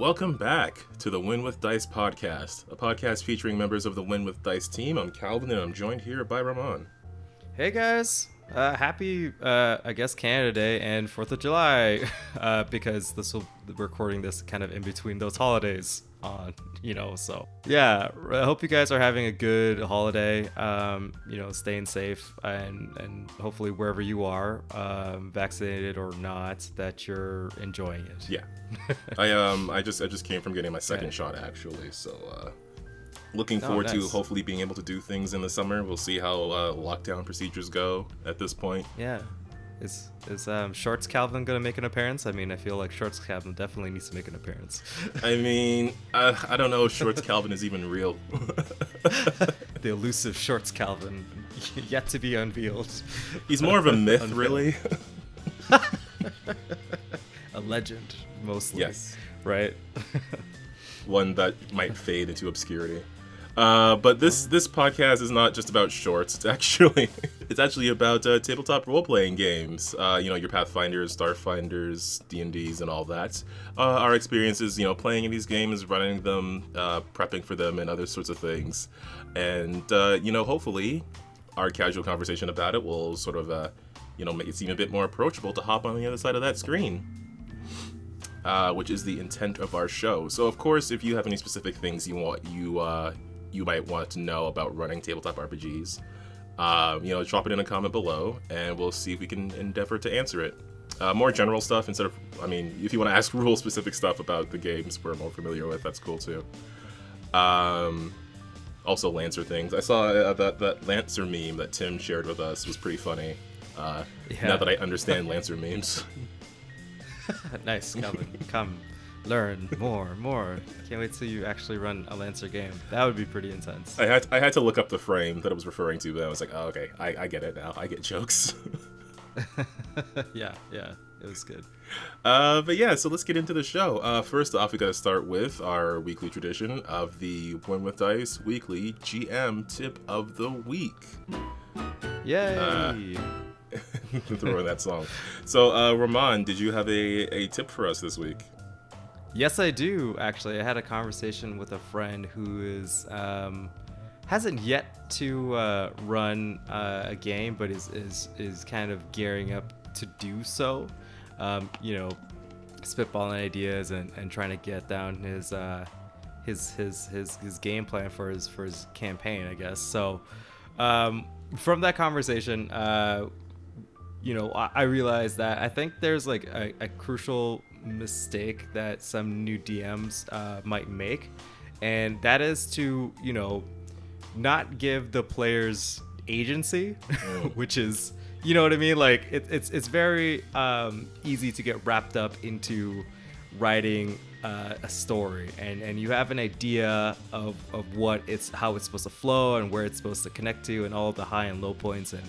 Welcome back to the Win with Dice podcast, a podcast featuring members of the Win with Dice team. I'm Calvin, and I'm joined here by Ramon. Hey guys, happy I guess Canada Day and 4th of July, because we're recording this kind of in between those holidays so yeah, I hope you guys are having a good holiday, staying safe, and hopefully wherever you are, vaccinated or not, that you're enjoying it. Yeah. I just came from getting my second shot actually, so looking forward to hopefully being able to do things in the summer. We'll see how lockdown procedures go at this point. Yeah. Is Shorts Calvin gonna make an appearance? I mean, I feel like Shorts Calvin definitely needs to make an appearance. I mean, I don't know if Shorts Calvin is even real. The elusive Shorts Calvin, yet to be unveiled. He's more of a myth, really. A legend, mostly. Yes. Right? One that might fade into obscurity. But this podcast is not just about shorts. It's actually about tabletop role-playing games. Your Pathfinders, Starfinders, D&Ds, and all that. Our experiences, playing in these games, running them, prepping for them, and other sorts of things. And, hopefully our casual conversation about it will sort of, make it seem a bit more approachable to hop on the other side of that screen. Which is the intent of our show. So, of course, if you have any specific things you might want to know about running tabletop RPGs, drop it in a comment below, and we'll see if we can endeavor to answer it. More general stuff if you want to ask rule-specific stuff about the games we're more familiar with, that's cool too. Also, Lancer things. I saw that Lancer meme that Tim shared with us was pretty funny. Now that I understand Lancer memes. Nice, come learn more. Can't wait till you actually run a Lancer game. That would be pretty intense. I had to look up the frame that it was referring to, but I was like, oh, okay, I get it now. I get jokes. yeah, it was good. But yeah, so let's get into the show. First off, we got to start with our weekly tradition of the Win with Dice weekly GM tip of the week. Yay! Throwing that song. So, Ramon, did you have a tip for us this week? Yes, I do. Actually, I had a conversation with a friend who hasn't yet to run a game, but is kind of gearing up to do so. Spitballing ideas and trying to get down his game plan for his campaign, I guess. So, from that conversation, I realized that I think there's like a crucial mistake that some new DMs might make, and that is to not give the players agency, which is what I mean. Like it's very easy to get wrapped up into writing a story, and you have an idea of how it's supposed to flow and where it's supposed to connect to and all the high and low points, and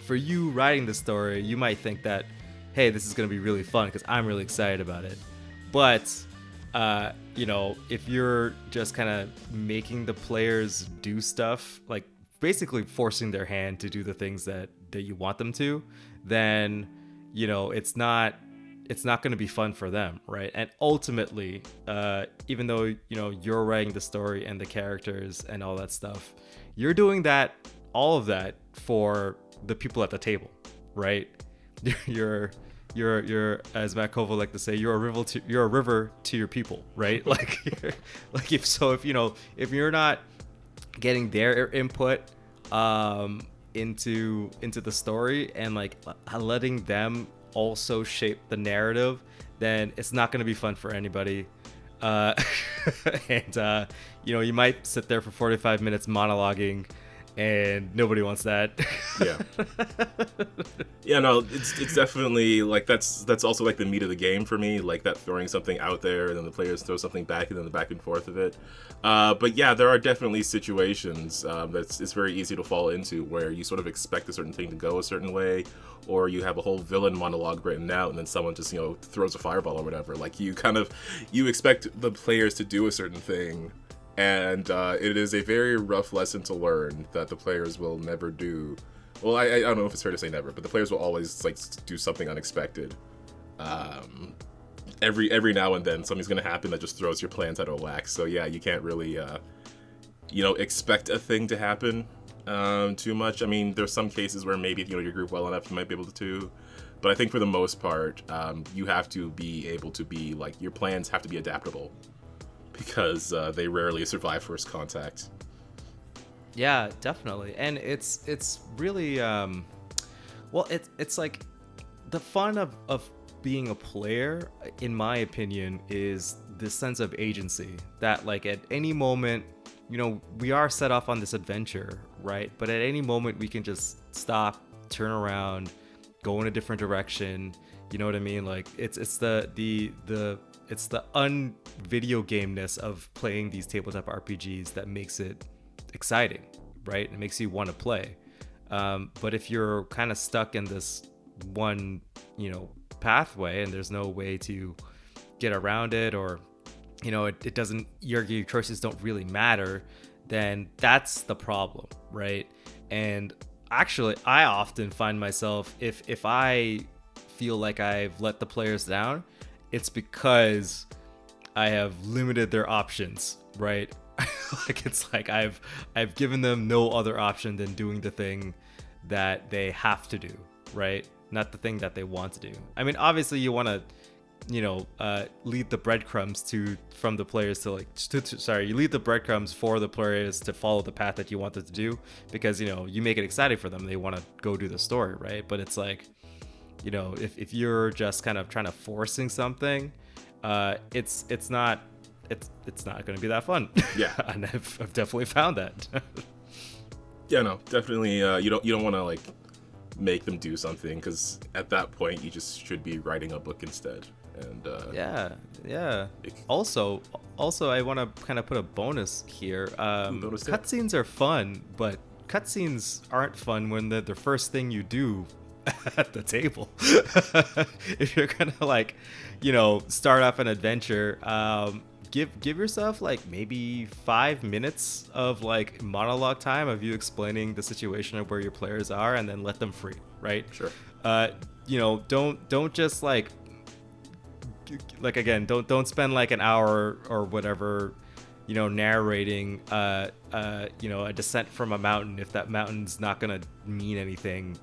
for you writing the story, you might think that, hey, this is going to be really fun because I'm really excited about it. But, if you're just kind of making the players do stuff, like basically forcing their hand to do the things that you want them to, then, it's not going to be fun for them, right? And ultimately, even though, you're writing the story and the characters and all that stuff, you're doing all of that for the people at the table, right? You're as Matt Koval like to say, you're a river to your people, right? If you're not getting their input into the story and like letting them also shape the narrative, then it's not going to be fun for anybody. And you might sit there for 45 minutes monologuing, and nobody wants that. Yeah, no, it's definitely like that's also like the meat of the game for me, like that throwing something out there and then the players throw something back and then the back and forth of it. But yeah, there are definitely situations it's very easy to fall into where you sort of expect a certain thing to go a certain way, or you have a whole villain monologue written out and then someone just throws a fireball or whatever. Like you expect the players to do a certain thing. And it is a very rough lesson to learn that the players will never do. Well, I don't know if it's fair to say never, but the players will always do something unexpected. every now and then something's going to happen that just throws your plans out of whack. So yeah, you can't really expect a thing to happen too much. I mean, there's some cases where maybe if you know your group well enough, you might be able to. But I think for the most part, you have to be able to be like, your plans have to be adaptable, because they rarely survive first contact. Yeah, definitely. And it's really well, it's like the fun of being a player, in my opinion, is this sense of agency that, like, at any moment, we are set off on this adventure, right? But at any moment we can just stop, turn around, go in a different direction. You know what I mean? Like, it's the un-video game-ness of playing these tabletop RPGs that makes it exciting, right? It makes you want to play. But if you're kind of stuck in this one, pathway, and there's no way to get around it, or it doesn't, your choices don't really matter, then that's the problem, right? And actually, I often find myself, if I feel like I've let the players down, it's because I have limited their options, right? Like, it's like I've given them no other option than doing the thing that they have to do, right? Not the thing that they want to do. I mean, obviously you want to, lead the breadcrumbs from the players to you lead the breadcrumbs for the players to follow the path that you want them to do, because, you make it exciting for them. They want to go do the story, right? But it's like, if you're just kind of trying to forcing something, it's not going to be that fun. Yeah. And I've definitely found that. Yeah, no, definitely. You don't want to like make them do something, because at that point you just should be writing a book instead. And yeah. Also, I want to kind of put a bonus here. Cutscenes are fun, but cutscenes aren't fun when they're the first thing you do at the table. If you're gonna start off an adventure, give yourself like maybe 5 minutes of like monologue time of you explaining the situation of where your players are, and then let them free, right? Sure. Don't just again, don't spend like an hour or whatever, narrating a descent from a mountain if that mountain's not gonna mean anything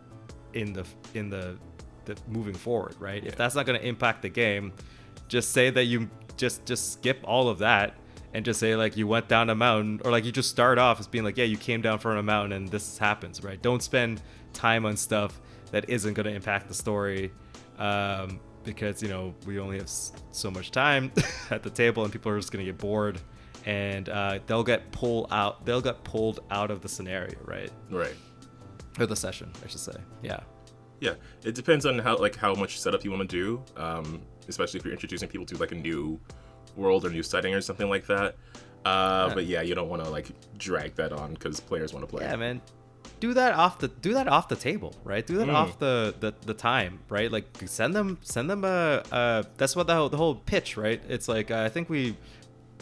in the moving forward, right? Yeah. If that's not gonna impact the game, just say that you just skip all of that and just say like you went down a mountain, or like you just start off as being like, yeah, you came down from a mountain and this happens, right? Don't spend time on stuff that isn't going to impact the story, because we only have so much time at the table, and people are just going to get bored, and they'll get pulled out of the scenario, right? Or the session, I should say. Yeah, it depends on how much setup you want to do, especially if you're introducing people to like a new world or new setting or something like that. But yeah, you don't want to like drag that on because players want to play. Yeah, man. Do that off the table, right? Do that off the time, right? Like send them a that's what the whole pitch, right? It's like I think we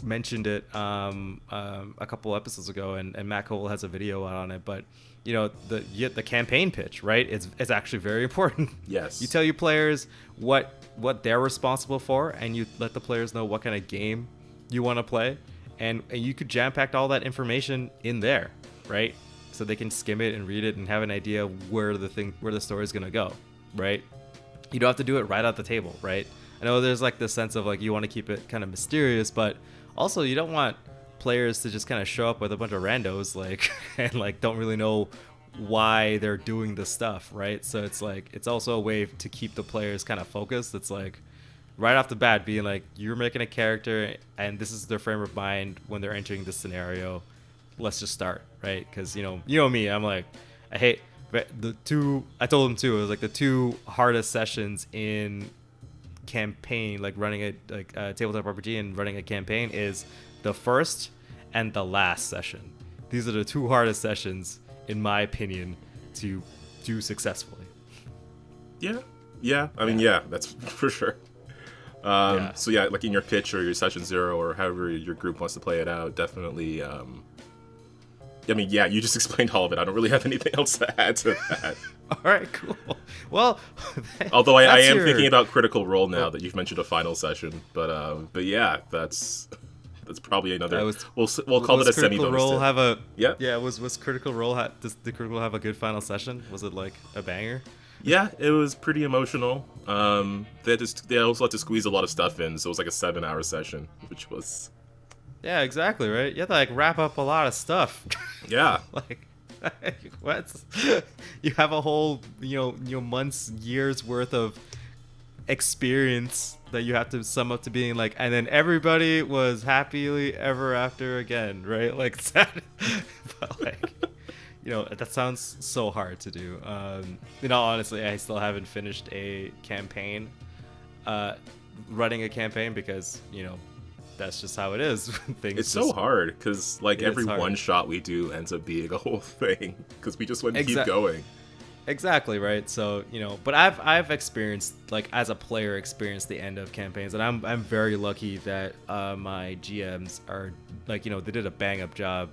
mentioned it a couple episodes ago, and Matt Cole has a video on it, but the campaign pitch, right? It's actually very important. Yes. You tell your players what they're responsible for, and you let the players know what kind of game you want to play, and you could jam pack all that information in there, right? So they can skim it and read it and have an idea where the story is gonna go, right? You don't have to do it right at the table, right? I know there's like this sense of like you want to keep it kind of mysterious, but also you don't want players to just kind of show up with a bunch of randos and don't really know why they're doing the stuff, right? So it's like it's also a way to keep the players kind of focused. It's like right off the bat being like, you're making a character and this is their frame of mind when they're entering this scenario. Let's just start, right? Because you know me, I'm like, I hate I told them too, it was like the two hardest sessions in campaign, like running a tabletop RPG and running a campaign, is the first and the last session. These are the two hardest sessions, in my opinion, to do successfully. I mean, that's for sure. So yeah, like in your pitch or your session 0 or however your group wants to play it out, definitely I mean, yeah, you just explained all of it. I don't really have anything else to add to that. All right, cool. Well, although I am thinking about Critical Role now that you've mentioned a final session, but yeah, that's probably another. We'll call it a semi-bonus. Role have a yeah. Was Critical Role did Critical Role have a good final session? Was it like a banger? Yeah, it was pretty emotional. They also had to squeeze a lot of stuff in, so it was like a 7-hour session, which was. Yeah, exactly, right? You have to like wrap up a lot of stuff. Yeah. Like what? You have a whole, months, years worth of experience that you have to sum up to being like, and then everybody was happily ever after again, right? Like that. But like, that sounds so hard to do. Honestly, I still haven't finished a campaign, running a campaign because, that's just how it is. It's so hard because like every one shot we do ends up being a whole thing because we just want to keep going. Exactly, right. So but I've experienced, like, as a player, experienced the end of campaigns, and I'm very lucky that my GMs are like, they did a bang up job,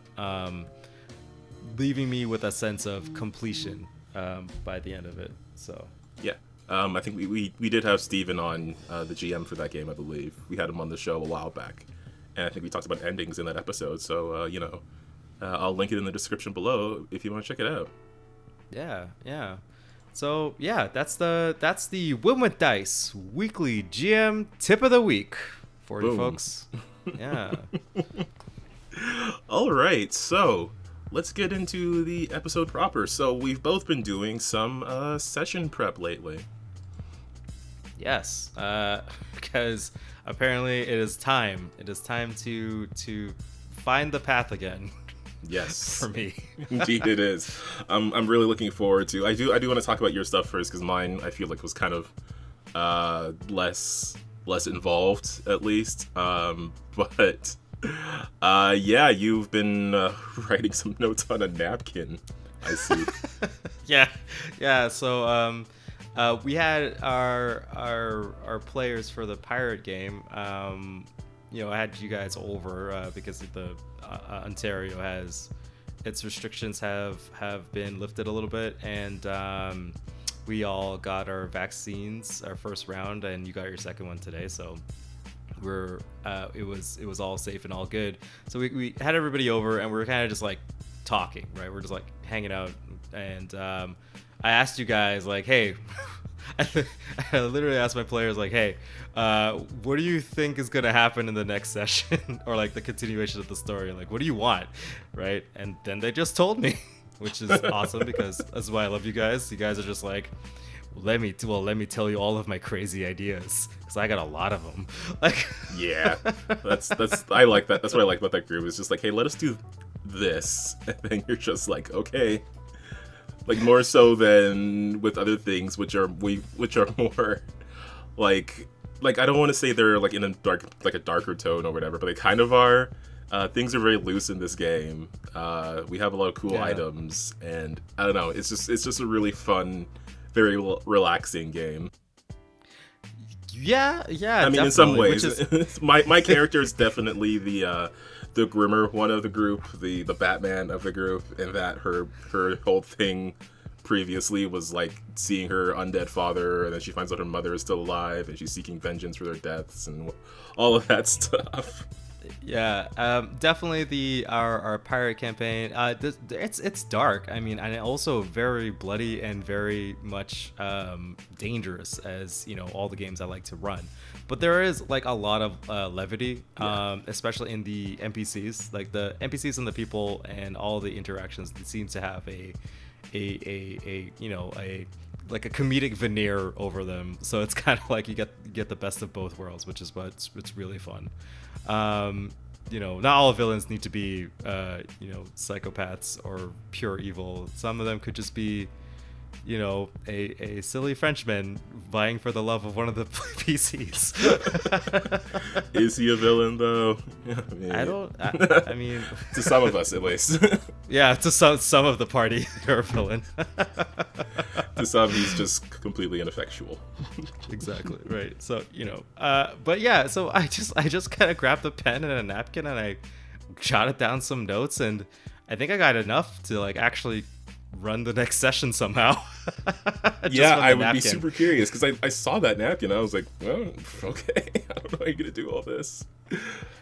leaving me with a sense of completion by the end of it. So yeah. I think we did have Steven on, the GM for that game, I believe. We had him on the show a while back. And I think we talked about endings in that episode. So, I'll link it in the description below if you want to check it out. Yeah. So, yeah, that's the Win with Dice weekly GM tip of the week for you folks. Yeah. All right, so let's get into the episode proper. So we've both been doing some session prep lately. Yes, because apparently it is time. It is time to find the path again. Yes, for me, indeed it is. I'm really looking forward to. I do want to talk about your stuff first because mine I feel like was kind of less involved at least. But yeah, you've been writing some notes on a napkin. I see. yeah. So we had our players for the pirate game. I had you guys over because the Ontario has its restrictions have been lifted a little bit, and we all got our vaccines, our first round, and you got your second one today. So it was all safe and all good. So we had everybody over, and we were kind of just like talking, right? We're just like hanging out, and I asked you guys, like, hey, I literally asked my players, like, hey, what do you think is gonna happen in the next session, or like the continuation of the story? Like, what do you want, right? And then they just told me, which is awesome because that's why I love you guys. You guys are just like, let me tell you all of my crazy ideas because I got a lot of them. Like, yeah, that's I like that. That's what I like about that group. It's just like, hey, let us do this, and then you're just like, okay. Like more so than with other things, which are more like I don't want to say they're like in a darker tone or whatever, but they kind of are. Things are very loose in this game. We have a lot of cool items, and I don't know. It's just a really fun, very relaxing game. Yeah. I mean, in some ways, my character is definitely the grimmer one of the group, the Batman of the group, and that her whole thing previously was like seeing her undead father, and then she finds out her mother is still alive, and she's seeking vengeance for their deaths and all of that stuff. Yeah, definitely our pirate campaign. It's dark. I mean, and also very bloody and very much dangerous, as all the games I like to run. But there is like a lot of levity, especially in the NPCs. Like the NPCs and the people and all the interactions, it seems to have a like a comedic veneer over them. So it's kind of like you get the best of both worlds, which is what's really fun. Not all villains need to be psychopaths or pure evil. Some of them could just be a silly Frenchman vying for the love of one of the PCs. Is he a villain though? I mean to some of us at least. Yeah, to some of the party, you're a villain. To some, he's just completely ineffectual. Exactly, right. So but yeah, so I just kind of grabbed a pen and a napkin and I jotted down some notes, and I think I got enough to like actually run the next session somehow. Yeah, I would be super curious because I saw that napkin. I was like, oh, okay, I don't know how you're gonna do all this.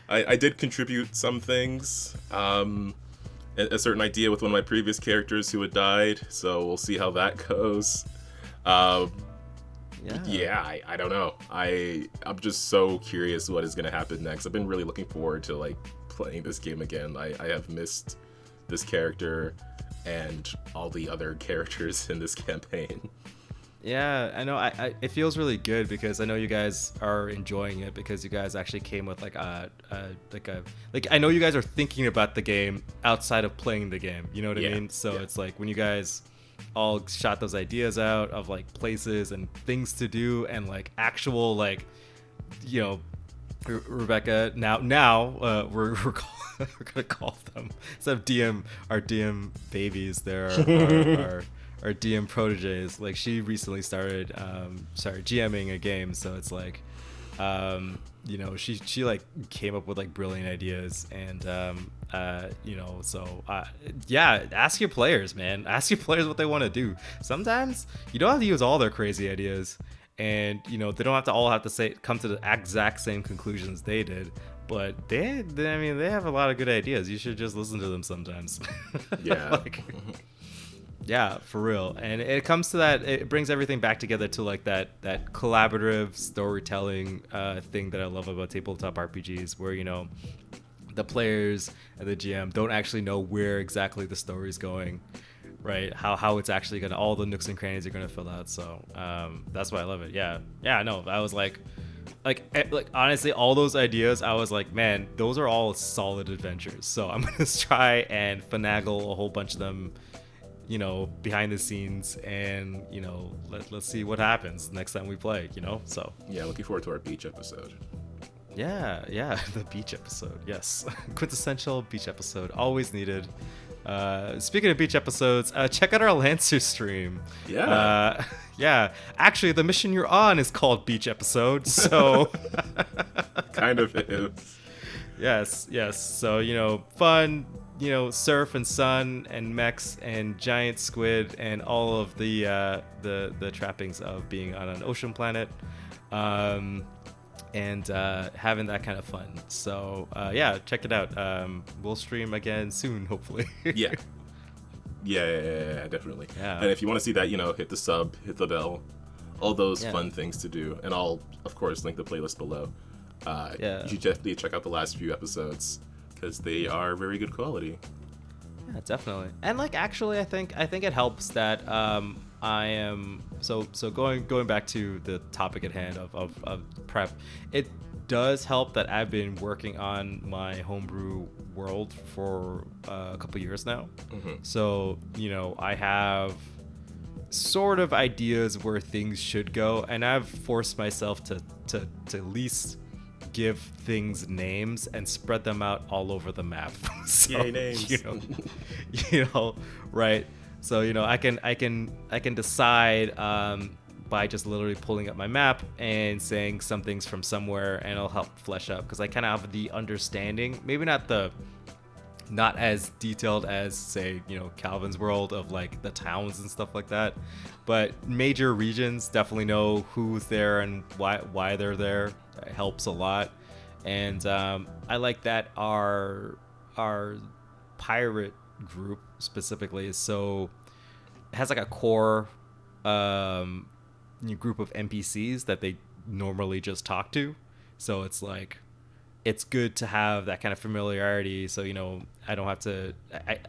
I did contribute some things, a certain idea with one of my previous characters who had died, so we'll see how that goes. I don't know. I'm just so curious what is gonna happen next. I've been really looking forward to like playing this game again. I have missed this character and all the other characters in this campaign. Yeah, I know. It feels really good because I know you guys are enjoying it because you guys actually came with like I know you guys are thinking about the game outside of playing the game. You know what I mean? So it's like when you guys all shot those ideas out of like places and things to do and like actual like, you know, Rebecca. Now we're gonna call them instead of our DM babies. They're our DM proteges. Like she recently started GMing a game, so it's like you know, she like came up with like brilliant ideas and you know, so yeah, ask your players, man. Ask your players what they want to do. Sometimes you don't have to use all their crazy ideas, and you know, they don't have to all come to the exact same conclusions they did. But they have a lot of good ideas. You should just listen to them sometimes. Yeah. Like, yeah, for real. And it comes to that, it brings everything back together to like that collaborative storytelling thing that I love about tabletop RPGs, where, you know, the players and the GM don't actually know where exactly the story's going, right? How it's actually gonna, all the nooks and crannies are gonna fill out. So that's why I love it. Yeah, no, I was like honestly, all those ideas, I was like, man, those are all solid adventures. So I'm gonna try and finagle a whole bunch of them, you know, behind the scenes, and you know, let's see what happens next time we play, you know. So yeah, looking forward to our beach episode. Yeah, the beach episode, yes. Quintessential beach episode, always needed. Speaking of beach episodes, check out our Lancer stream. Yeah, actually the mission you're on is called Beach Episode, so kind of is. Yes. So, you know, fun, you know, surf and sun and mechs and giant squid and all of the trappings of being on an ocean planet, and having that kind of fun. So yeah, check it out. We'll stream again soon, hopefully. Yeah, definitely. Yeah. And if you want to see that, you know, hit the sub, hit the bell, all those fun things to do, and I'll of course link the playlist below. You should definitely check out the last few episodes because they are very good quality. Yeah, definitely. And like, actually, I think it helps that I am so going back to the topic at hand of prep. It does help that I've been working on my homebrew world for a couple years now. Mm-hmm. So, you know, I have sort of ideas where things should go, and I've forced myself to at least give things names and spread them out all over the map. So, yay, names. You know, right? So, you know, I can decide by just literally pulling up my map and saying some things from somewhere, and it'll help flesh out, because I kind of have the understanding, maybe not as detailed as, say, you know, Calvin's world of like the towns and stuff like that, but major regions definitely know who's there and why they're there. It helps a lot. And I like that our pirate group specifically is so, it has like a core group of NPCs that they normally just talk to. So it's like, it's good to have that kind of familiarity, so, you know, I don't have to,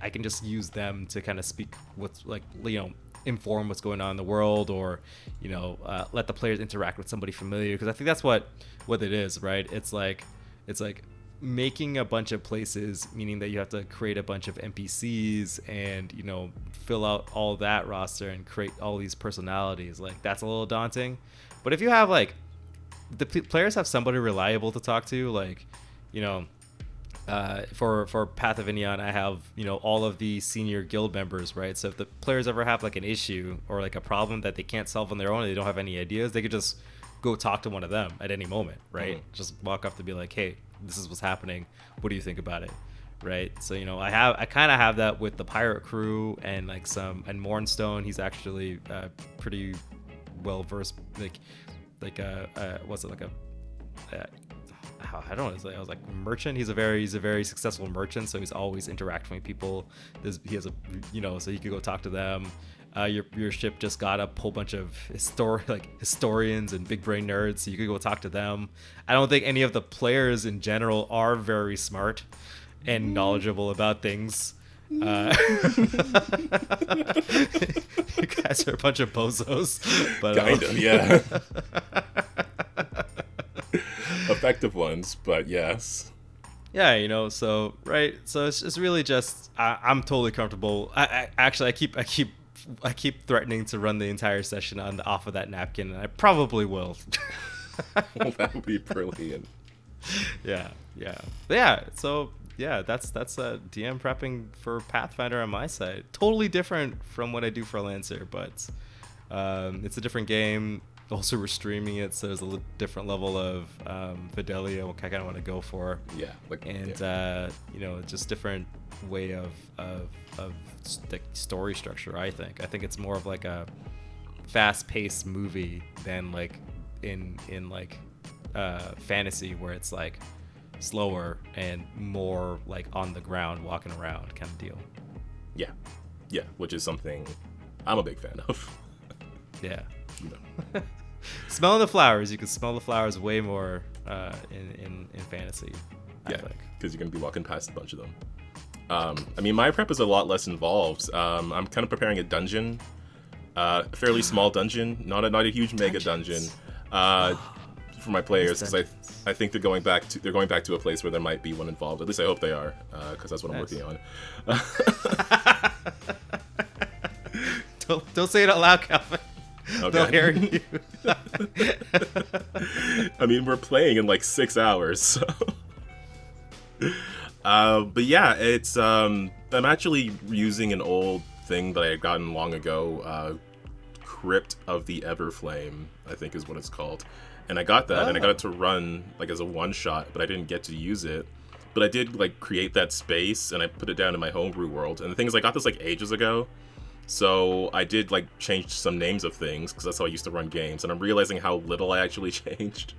I can just use them to kind of speak what's, like, you know, inform what's going on in the world, or, you know, let the players interact with somebody familiar, because I think that's what it is, right? It's like making a bunch of places, meaning that you have to create a bunch of NPCs and, you know, fill out all that roster and create all these personalities. Like, that's a little daunting. But if you have, like, the players have somebody reliable to talk to, like, you know, for Path of Inion, I have, you know, all of the senior guild members, right? So if the players ever have like an issue or like a problem that they can't solve on their own, and they don't have any ideas, they could just go talk to one of them at any moment, right? Mm-hmm. Just walk up to be like, hey, this is what's happening. What do you think about it? right? So I kind of have that with the pirate crew and like and Mornstone. He's actually pretty well versed, what's it like a I don't know. I was like merchant. He's a very successful merchant, so he's always interacting with people. He has so you could go talk to them. Your ship just got a whole bunch of historians and big brain nerds, so you could go talk to them. I don't think any of the players in general are very smart and knowledgeable about things. You guys are a bunch of bozos, but Kind of, yeah. Effective ones, but yes. Yeah, so right, so it's really just I'm totally comfortable. I keep threatening to run the entire session off of that napkin, and I probably will. Well, that would be brilliant. Yeah. But yeah, so yeah, that's DM prepping for Pathfinder on my side. Totally different from what I do for Lancer, but it's a different game. Also, we're streaming it, so there's a different level of fidelity I kind of want to go for. Yeah, just different way of the story structure. I think it's more of like a fast-paced movie than like in fantasy, where it's like slower and more like on the ground, walking around kind of deal. Yeah, which is something I'm a big fan of. Yeah. Smelling the flowers. You can smell the flowers way more in fantasy. Yeah, because you're going to be walking past a bunch of them. I mean, my prep is a lot less involved. I'm kind of preparing a dungeon, a fairly small dungeon, not a huge mega dungeon, for my players, because I think they're going back to a place where there might be one involved. At least I hope they are, because that's what I'm working on. Don't say it out loud, Calvin. Okay. They'll hear you. I mean, we're playing in like 6 hours, so. But yeah, it's I'm actually using an old thing that I had gotten long ago, Crypt of the Everflame, I think is what it's called. And I got that, and I got it to run like as a one-shot, but I didn't get to use it. But I did like create that space, and I put it down in my homebrew world. And the thing is, I got this like ages ago. So I did like change some names of things, because that's how I used to run games, and I'm realizing how little I actually changed.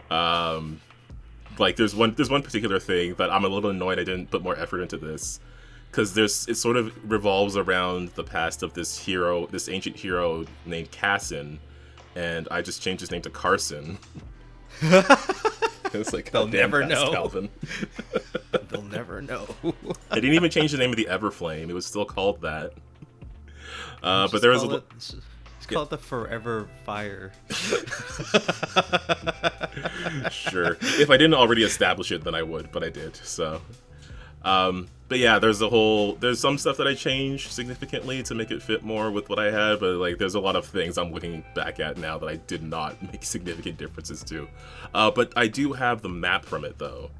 Like there's one particular thing that I'm a little annoyed I didn't put more effort into this, because it sort of revolves around the past of this ancient hero named Cassin, and I just changed his name to Carson. It's like, they'll never know. Calvin. They'll never know. I didn't even change the name of the Everflame. It was still called that. But there was call it the Forever Fire. Sure. If I didn't already establish it, then I would, but I did. So, but yeah, there's some stuff that I changed significantly to make it fit more with what I had, but like there's a lot of things I'm looking back at now that I did not make significant differences to. But I do have the map from it though.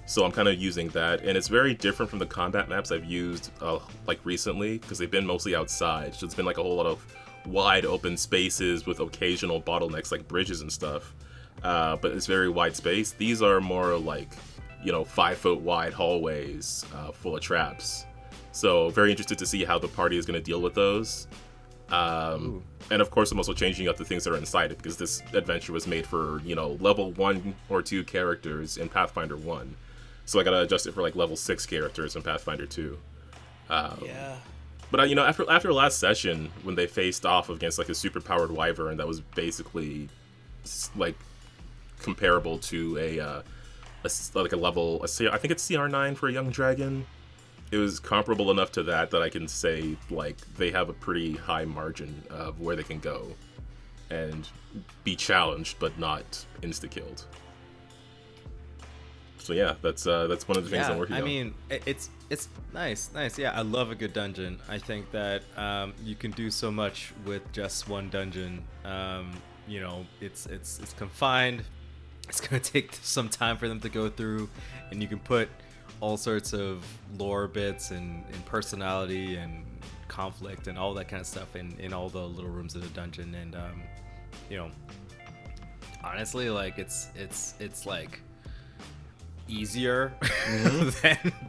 So I'm kind of using that, and it's very different from the combat maps I've used like recently, because they've been mostly outside. So it's been like a whole lot of wide open spaces with occasional bottlenecks like bridges and stuff. But it's very wide space. These are more like, 5-foot wide hallways full of traps. So very interested to see how the party is going to deal with those. And of course, I'm also changing up the things that are inside it, because this adventure was made for, level 1 or 2 characters in Pathfinder 1. So I gotta adjust it for like level 6 characters in Pathfinder 2. Yeah. But after last session, when they faced off against like a super powered wyvern that was basically like comparable to a level, I think it's CR9 for a young dragon. It was comparable enough to that I can say like they have a pretty high margin of where they can go and be challenged but not insta-killed. So yeah, that's one of the things I'm working on. I mean, it's nice. Yeah, I love a good dungeon. I think that you can do so much with just one dungeon. It's confined. It's gonna take some time for them to go through, and you can put all sorts of lore bits and personality and conflict and all that kind of stuff in all the little rooms of the dungeon. And honestly, like it's like easier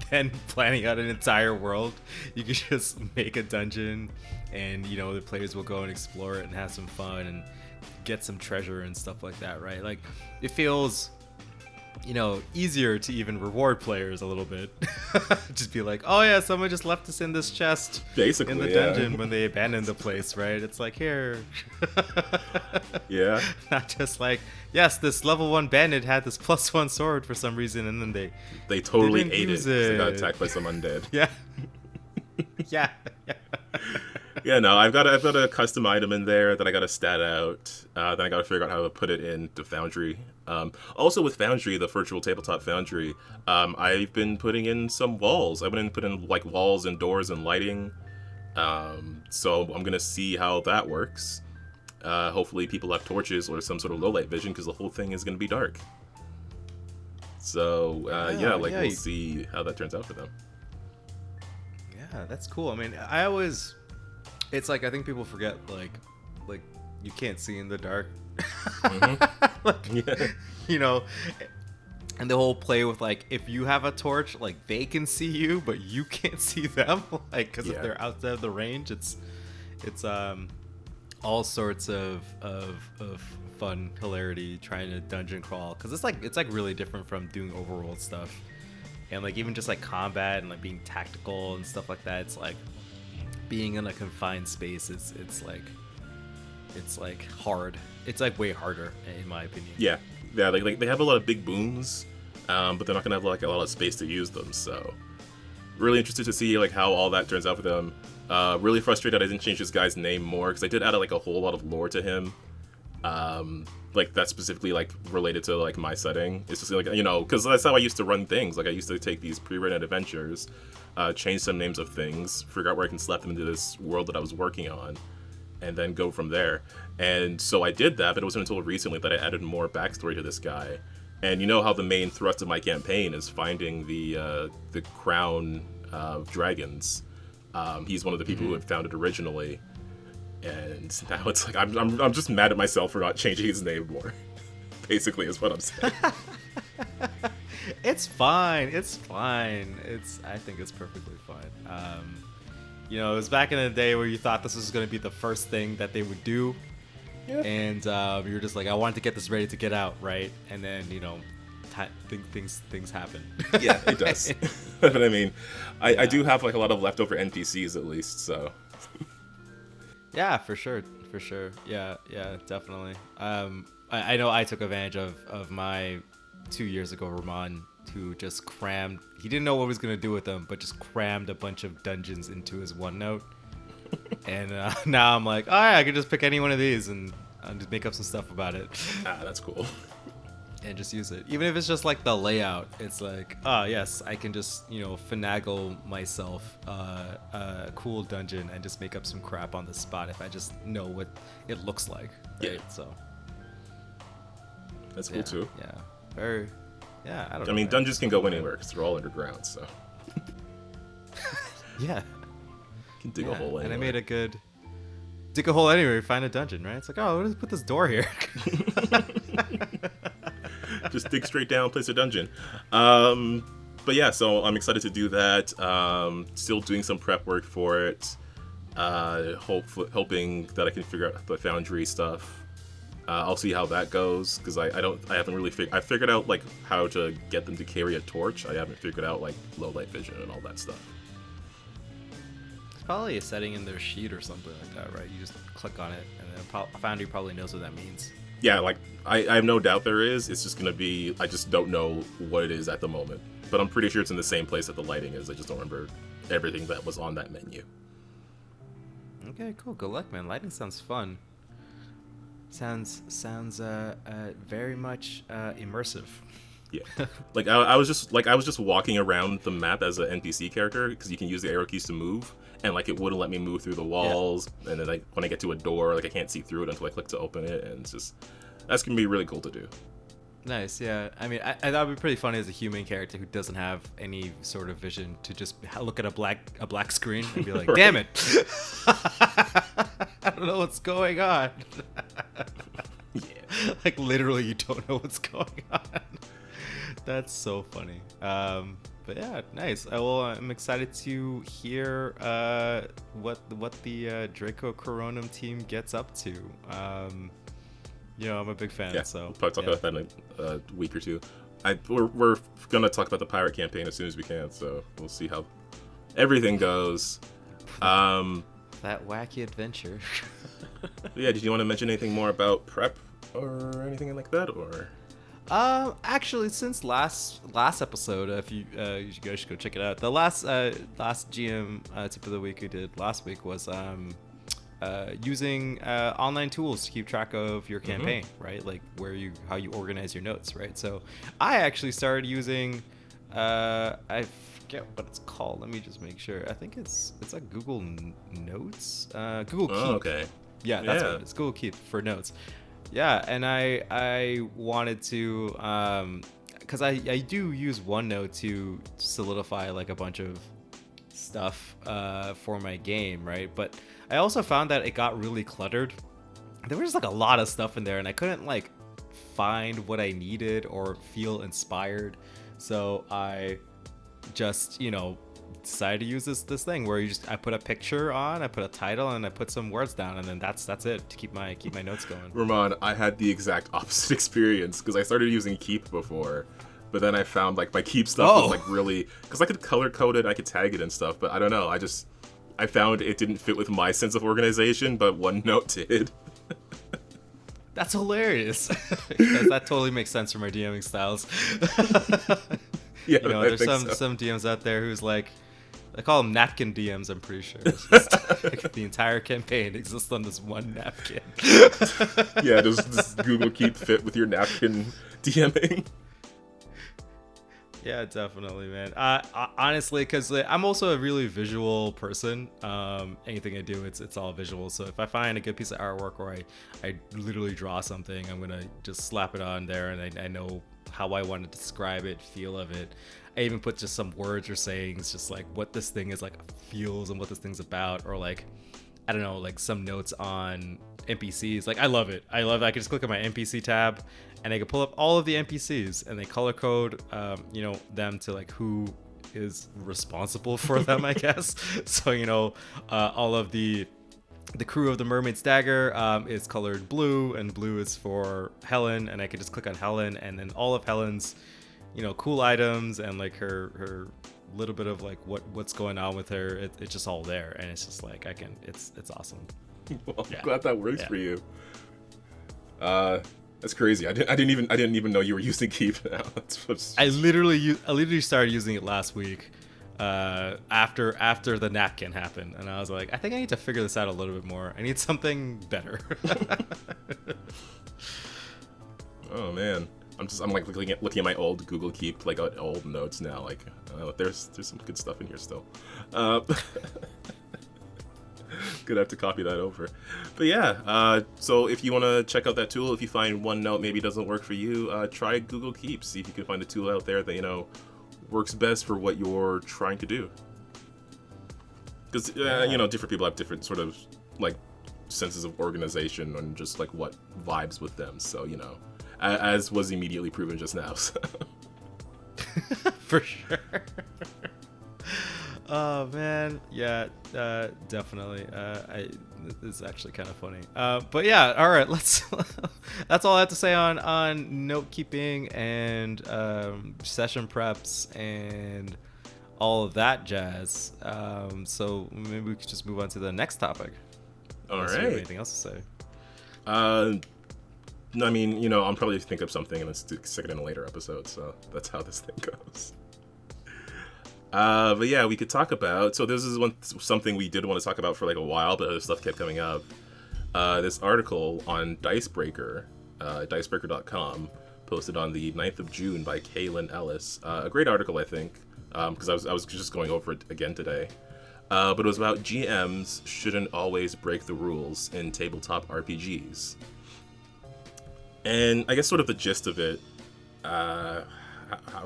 than planning out an entire world. You could just make a dungeon, and the players will go and explore it and have some fun and get some treasure and stuff like that, right? Like, it feels easier to even reward players a little bit. Just be like, oh yeah, someone just left us in this chest basically in the dungeon when they abandoned the place, right? It's like, here. Yeah. Not just like, yes, this level 1 bandit had this +1 sword for some reason, and then they totally ate it. use 'Cause they got attacked by some undead. Yeah. Yeah. Yeah, no, I've got a custom item in there that I got to stat out. Then I got to figure out how to put it into Foundry. Also with Foundry, the virtual tabletop Foundry, I've been putting in some walls. I've been putting in like walls and doors and lighting. So I'm gonna see how that works. Hopefully people have torches or some sort of low light vision, because the whole thing is gonna be dark. So we'll see how that turns out for them. Yeah, that's cool. I mean, it's like, I think people forget, like you can't see in the dark. And the whole play with, like, if you have a torch, like, they can see you, but you can't see them, like, because if they're outside of the range, it's all sorts of fun hilarity trying to dungeon crawl, because it's like really different from doing overworld stuff, and like even just like combat and like being tactical and stuff like that. It's like being in a confined space. It's like hard. It's like way harder in my opinion. Yeah. Like they have a lot of big booms, but they're not gonna have like a lot of space to use them. So really interested to see like how all that turns out for them. Really frustrated I didn't change this guy's name more, because I did add like a whole lot of lore to him. Like that's specifically like related to like my setting. It's just like, because that's how I used to run things. Like I used to take these pre-written adventures, change some names of things, figure out where I can slap them into this world that I was working on, and then go from there. And so I did that, but it wasn't until recently that I added more backstory to this guy. And you know how the main thrust of my campaign is finding the crown of dragons. He's one of the people who had found it originally. And now it's like I'm just mad at myself for not changing his name more. Basically, is what I'm saying. It's fine. I think it's perfectly fine. It was back in the day where you thought this was going to be the first thing that they would do, and you were just like, I wanted to get this ready to get out, right? And then things happen. Yeah, it does. But I mean, I do have like a lot of leftover NPCs at least, so. Yeah, for sure. Yeah, definitely. I know I took advantage of my 2 years ago Ramon, who just crammed. He didn't know what he was gonna do with them, but just crammed a bunch of dungeons into his OneNote. And now I'm like, oh yeah, I could just pick any one of these and just make up some stuff about it. That's cool. And just use it, even if it's just like the layout. It's like, oh yes, I can just finagle myself a cool dungeon and just make up some crap on the spot if I just know what it looks like. Right? Yeah. So that's cool too. Yeah. Very. Yeah. I don't know. I mean, dungeons can go anywhere because they're all underground. So. Yeah. You can dig a hole anywhere. And I made a good. Dig a hole anywhere, find a dungeon, right? It's like, oh, let's put this door here. Just dig straight down, place a dungeon. But yeah, so I'm excited to do that. Still doing some prep work for it. Hoping that I can figure out the Foundry stuff. I'll see how that goes, because I haven't really I figured out like how to get them to carry a torch. I haven't figured out like low light vision and all that stuff. It's probably a setting in their sheet or something like that, right? You just click on it, and then Foundry probably knows what that means. Yeah, like I have no doubt there is. It's just gonna be, I just don't know what it is at the moment. But I'm pretty sure it's in the same place that the lighting is. I just don't remember everything that was on that menu. Okay, cool. Good luck, man. Lighting sounds fun. Sounds very much immersive. Yeah, like I was just walking around the map as an NPC character, because you can use the arrow keys to move, and like it wouldn't let me move through the walls, and then like when I get to a door, like I can't see through it until I click to open it, and it's just, that's gonna be really cool to do. Nice, yeah. I mean, I thought it'd be pretty funny as a human character who doesn't have any sort of vision to just look at a black screen and be like, damn it, I don't know what's going on. Yeah, like literally, you don't know what's going on. That's so funny. But yeah, nice. I'm excited to hear what the Draco Coronum team gets up to. I'm a big fan. Yeah, so we'll probably talk about that in a week or two. We're gonna talk about the pirate campaign as soon as we can, so we'll see how everything goes. That wacky adventure. Yeah, did you want to mention anything more about prep or anything like that, or? Actually, since last episode, if you guys should go check it out. The last GM tip of the week we did last week was using online tools to keep track of your campaign, right? Like how you organize your notes, right? So I actually started using I forget what it's called. Let me just make sure. I think it's like Google Notes, Google Keep. Oh, okay. Yeah, that's what it is. Google Keep for notes. Yeah, and I wanted to, because I do use OneNote to solidify like a bunch of stuff for my game, right? But I also found that it got really cluttered. There was like a lot of stuff in there, and I couldn't like find what I needed or feel inspired. So I just, decided to use this thing where I put a picture on, I put a title, and I put some words down, and then that's it to keep my notes going. Ramon, I had the exact opposite experience because I started using Keep before, but then I found like my Keep stuff was like really, because I could color code it, I could tag it and stuff, but I don't know, I found it didn't fit with my sense of organization, but OneNote did. That's hilarious. Because that totally makes sense for my DMing styles. Yeah, there's some DMs out there who's like, I call them napkin DMs, I'm pretty sure. It's just, like, the entire campaign exists on this one napkin. Yeah, does Google Keep fit with your napkin DMing? Yeah, definitely, man. Honestly, because I'm also a really visual person. Anything I do, it's all visual. So if I find a good piece of artwork or I literally draw something, I'm going to just slap it on there, and I know how I want to describe it, feel of it. I even put just some words or sayings, just like what this thing is like feels and what this thing's about, or like, I don't know, like some notes on NPCs. Like I love it. I can just click on my NPC tab and I can pull up all of the NPCs and they color code, them to like who is responsible for them, I guess. So, all of the crew of the Mermaid's Dagger is colored blue, and blue is for Helen, and I can just click on Helen, and then all of Helen's, cool items and like her little bit of like what's going on with her, it's just all there, and it's just like it's awesome. Well, I'm glad that works for you. That's crazy. I didn't even know you were using Keep now. I literally started using it last week. After the napkin happened, and I was like, I think I need to figure this out a little bit more. I need something better. Oh man, I'm like looking at my old Google Keep, like old notes now. Like, there's some good stuff in here still. Gonna have to copy that over. But yeah, so if you want to check out that tool, if you find OneNote maybe doesn't work for you, try Google Keep. See if you can find a tool out there that works best for what you're trying to do. Because different people have different sort of like senses of organization and just like what vibes with them. So as was immediately proven just now. So. For sure. Oh man, yeah, definitely. It's actually kind of funny. But yeah, all right. That's all I have to say on note keeping and session preps and all of that jazz. So maybe we could just move on to the next topic. All right. You have anything else to say? I mean, I'll probably think of something and then stick it in a later episode. So that's how this thing goes. But yeah, we could talk about. So this is something we did want to talk about for like a while, but other stuff kept coming up. This article on Dicebreaker, dicebreaker.com, posted on the 9th of June by Kaylin Ellis. A great article, I think, because I was just going over it again today. But it was about GMs shouldn't always break the rules in tabletop RPGs. And I guess sort of the gist of it, how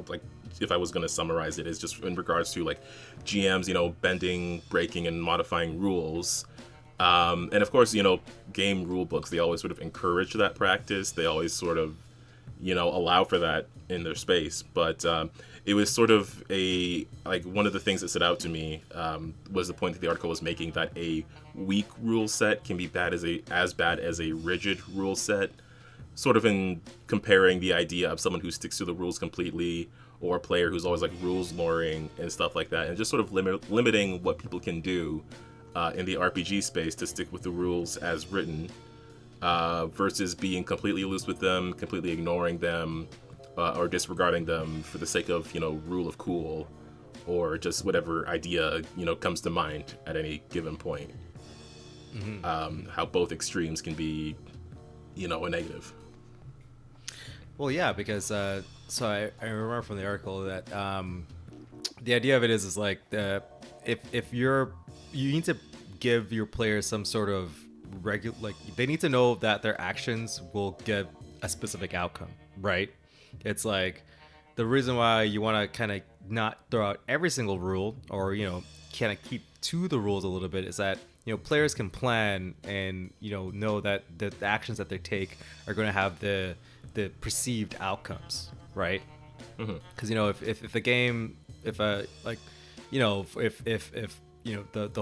like if I was going to summarize it, is just in regards to like GMs, bending, breaking, and modifying rules. And of course, game rule books, they always sort of encourage that practice. They always sort of, allow for that in their space. But it was sort of one of the things that stood out to me was the point that the article was making, that a weak rule set can be as bad as a rigid rule set, sort of in comparing the idea of someone who sticks to the rules completely, or a player who's always like rules loring and stuff like that, and just sort of limiting what people can do in the RPG space to stick with the rules as written, versus being completely loose with them, completely ignoring them, or disregarding them for the sake of, rule of cool, or just whatever idea, comes to mind at any given point. Mm-hmm. How both extremes can be, a negative. Well, yeah, because so I remember from the article that the idea of it is like if you need to give your players some sort of they need to know that their actions will get a specific outcome, right? It's like the reason why you want to kind of not throw out every single rule, or kind of keep to the rules a little bit, is that players can plan and know that the actions that they take are going to have the perceived outcomes, right? Because if a game, if the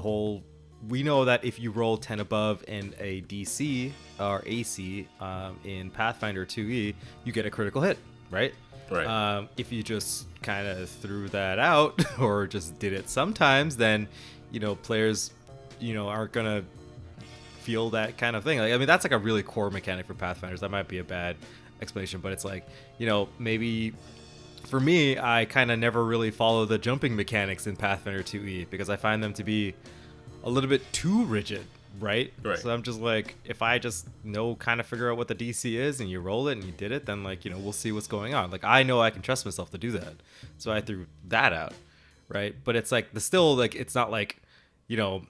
whole, we know that if you roll 10 above in a DC or AC in Pathfinder 2e, you get a critical hit, right? Right. If you just kind of threw that out or just did it sometimes, then players aren't gonna feel that kind of thing. That's like a really core mechanic for Pathfinders. That might be a bad explanation, but it's like, maybe for me, I kind of never really follow the jumping mechanics in Pathfinder 2e because I find them to be a little bit too rigid, right? So I'm just like, if I just kind of figure out what the DC is and you roll it and you did it, then we'll see what's going on. Like, I know I can trust myself to do that, so I threw that out, right? But it's like it's not like you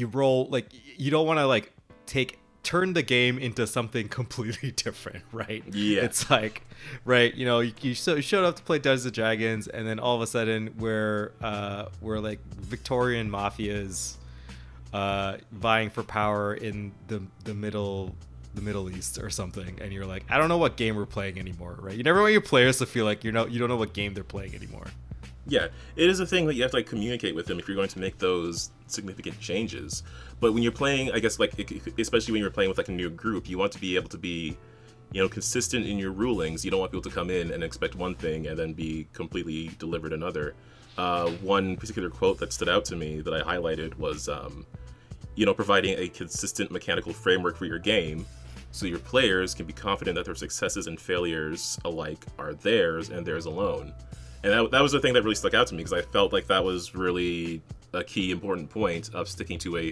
roll, like, you don't want to turn the game into something completely different, right? Yeah. It's like, right, you showed up to play Dungeons and Dragons, and then all of a sudden we're like Victorian mafias vying for power in the Middle East or something, and you're like, I don't know what game we're playing anymore, right? You never want your players to feel like you don't know what game they're playing anymore. Yeah, it is a thing that you have to communicate with them if you're going to make those significant changes. But when you're playing, I guess, especially when you're playing with a new group, you want to be able to be, consistent in your rulings. You don't want people to come in and expect one thing and then be completely delivered another. One particular quote that stood out to me that I highlighted was, providing a consistent mechanical framework for your game so your players can be confident that their successes and failures alike are theirs and theirs alone. And that was the thing that really stuck out to me, because I felt like that was really a key important point of sticking to a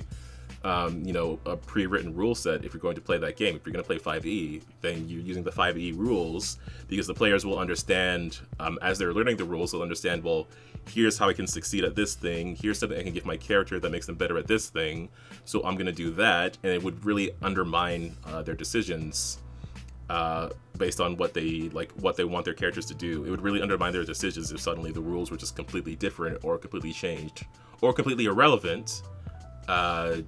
pre-written rule set. If you're going to play that game, if you're going to play 5e, then you're using the 5e rules, because the players will understand, as they're learning the rules, they'll understand, well, here's how I can succeed at this thing, here's something I can give my character that makes them better at this thing, so I'm going to do that, and it would really undermine their decisions based on what they want their characters to do. It would really undermine their decisions if suddenly the rules were just completely different or completely changed or completely irrelevant, it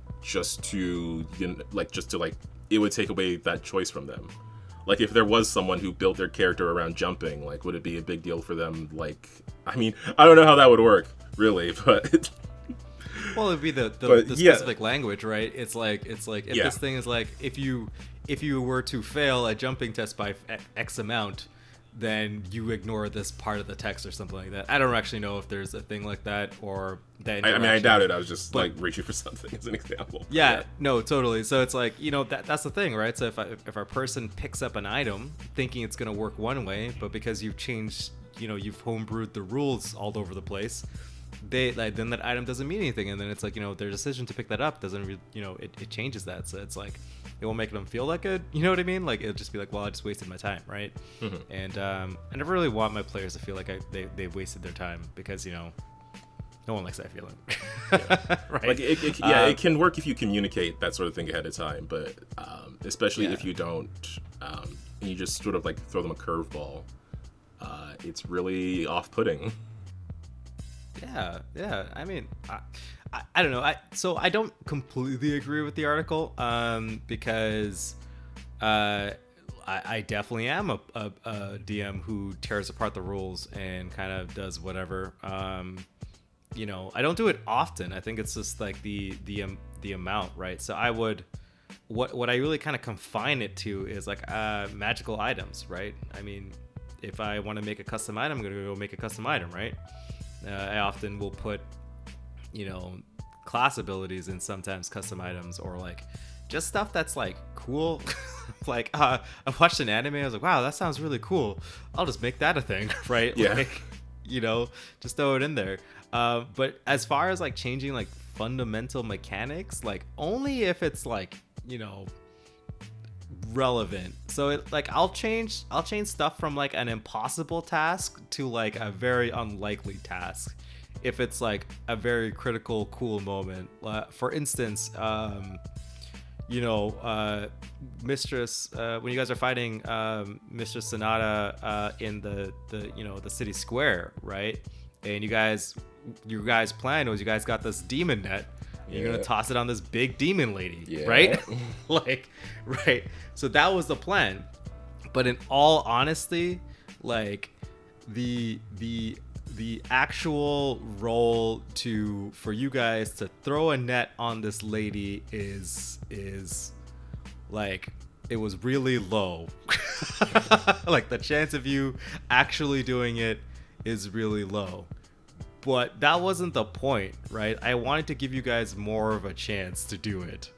would take away that choice from them. Like, if there was someone who built their character around jumping, would it be a big deal for them? I don't know how that would work, really, but well, it'd be the specific language, right? It's like if this thing is like, if you were to fail a jumping test by X amount, then you ignore this part of the text or something like that. I don't actually know if there's a thing like that, or that. I doubt it. I was just reaching for something as an example. Yeah, no, totally. So it's like, that's the thing, right? So if a person picks up an item thinking it's gonna work one way, but because you've changed, you've homebrewed the rules all over the place, then that item doesn't mean anything, and then it's like, their decision to pick that up doesn't it changes that. So it's like, it won't make them feel that good, you know what I mean? Like, it'll just be like, well, I just wasted my time, right? Mm-hmm. And I never really want my players to feel like they've wasted their time, because no one likes that feeling. Yeah. Right? It can work if you communicate that sort of thing ahead of time, but especially if you don't, and you just sort of throw them a curveball, it's really off-putting. Yeah. I don't know. So I don't completely agree with the article, because I definitely am a DM who tears apart the rules and kind of does whatever. You know, I don't do it often. I think it's just like the amount, right? So I would, what I really kind of confine it to is like magical items, right? I mean, if I want to make a custom item, I'm gonna go make a custom item, right? I often will put, you know, class abilities in sometimes custom items, or like just stuff that's like cool. Like I watched an anime, I was like, wow, that sounds really cool. I'll just make that a thing, right? Yeah. Like, you know, just throw it in there. But as far as like changing like fundamental mechanics, like only if it's like, you know, relevant. So it like I'll change stuff from like an impossible task to like a very unlikely task if it's like a very critical cool moment. For instance, you know, Mistress, when you guys are fighting Mistress Sonata in the you know, the city square, right? And your guys' plan was you guys got this demon net. You're gonna toss it on this big demon lady, right? Like, right. So that was the plan. But in all honesty, like the actual role for you guys to throw a net on this lady is like, it was really low. Like the chance of you actually doing it is really low. But that wasn't the point, right? I wanted to give you guys more of a chance to do it.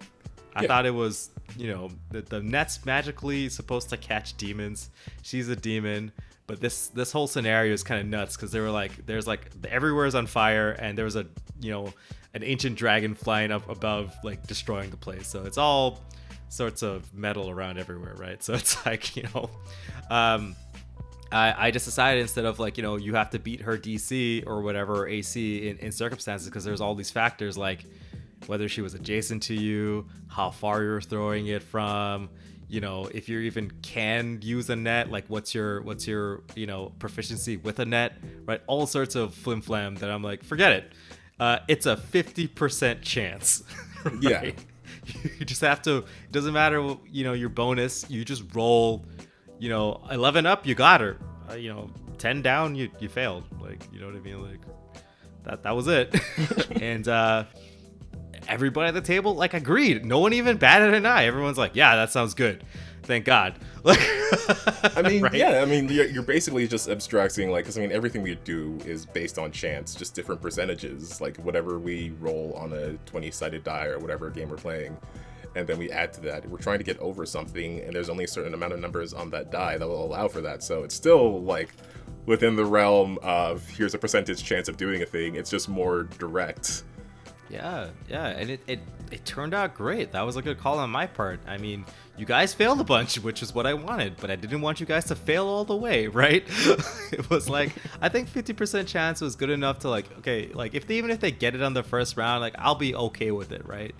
I thought it was, you know, the net's magically supposed to catch demons. She's a demon, but this whole scenario is kind of nuts because they were like, there's like everywhere's on fire, and there was a, you know, an ancient dragon flying up above, like destroying the place. So it's all sorts of metal around everywhere, right? So it's like, you know, I just decided instead of like, you know, you have to beat her DC or whatever, or AC in circumstances, because there's all these factors like whether she was adjacent to you, how far you're throwing it from, you know, if you even can use a net, like what's your you know, proficiency with a net, right? All sorts of flim flam that I'm like, forget it. It's a 50% chance. Right? Yeah. You just have to, it doesn't matter, you know, your bonus, you just roll. You know, 11 up, you got her. You know, 10 down, you failed. Like, you know what I mean? Like, that was it. And everybody at the table like agreed. No one even batted an eye. Everyone's like, yeah, that sounds good. Thank God. Like, I mean, right? yeah. I mean, you're basically just abstracting, like, because I mean, everything we do is based on chance, just different percentages, like whatever we roll on a 20-sided die or whatever game we're playing. And then we add to that. We're trying to get over something, and there's only a certain amount of numbers on that die that will allow for that. So it's still like within the realm of here's a percentage chance of doing a thing. It's just more direct. Yeah, and it turned out great. That was a good call on my part. I mean, you guys failed a bunch, which is what I wanted, but I didn't want you guys to fail all the way, right? It was like, I think 50% chance was good enough to like, okay, like even if they get it on the first round, like I'll be okay with it, right?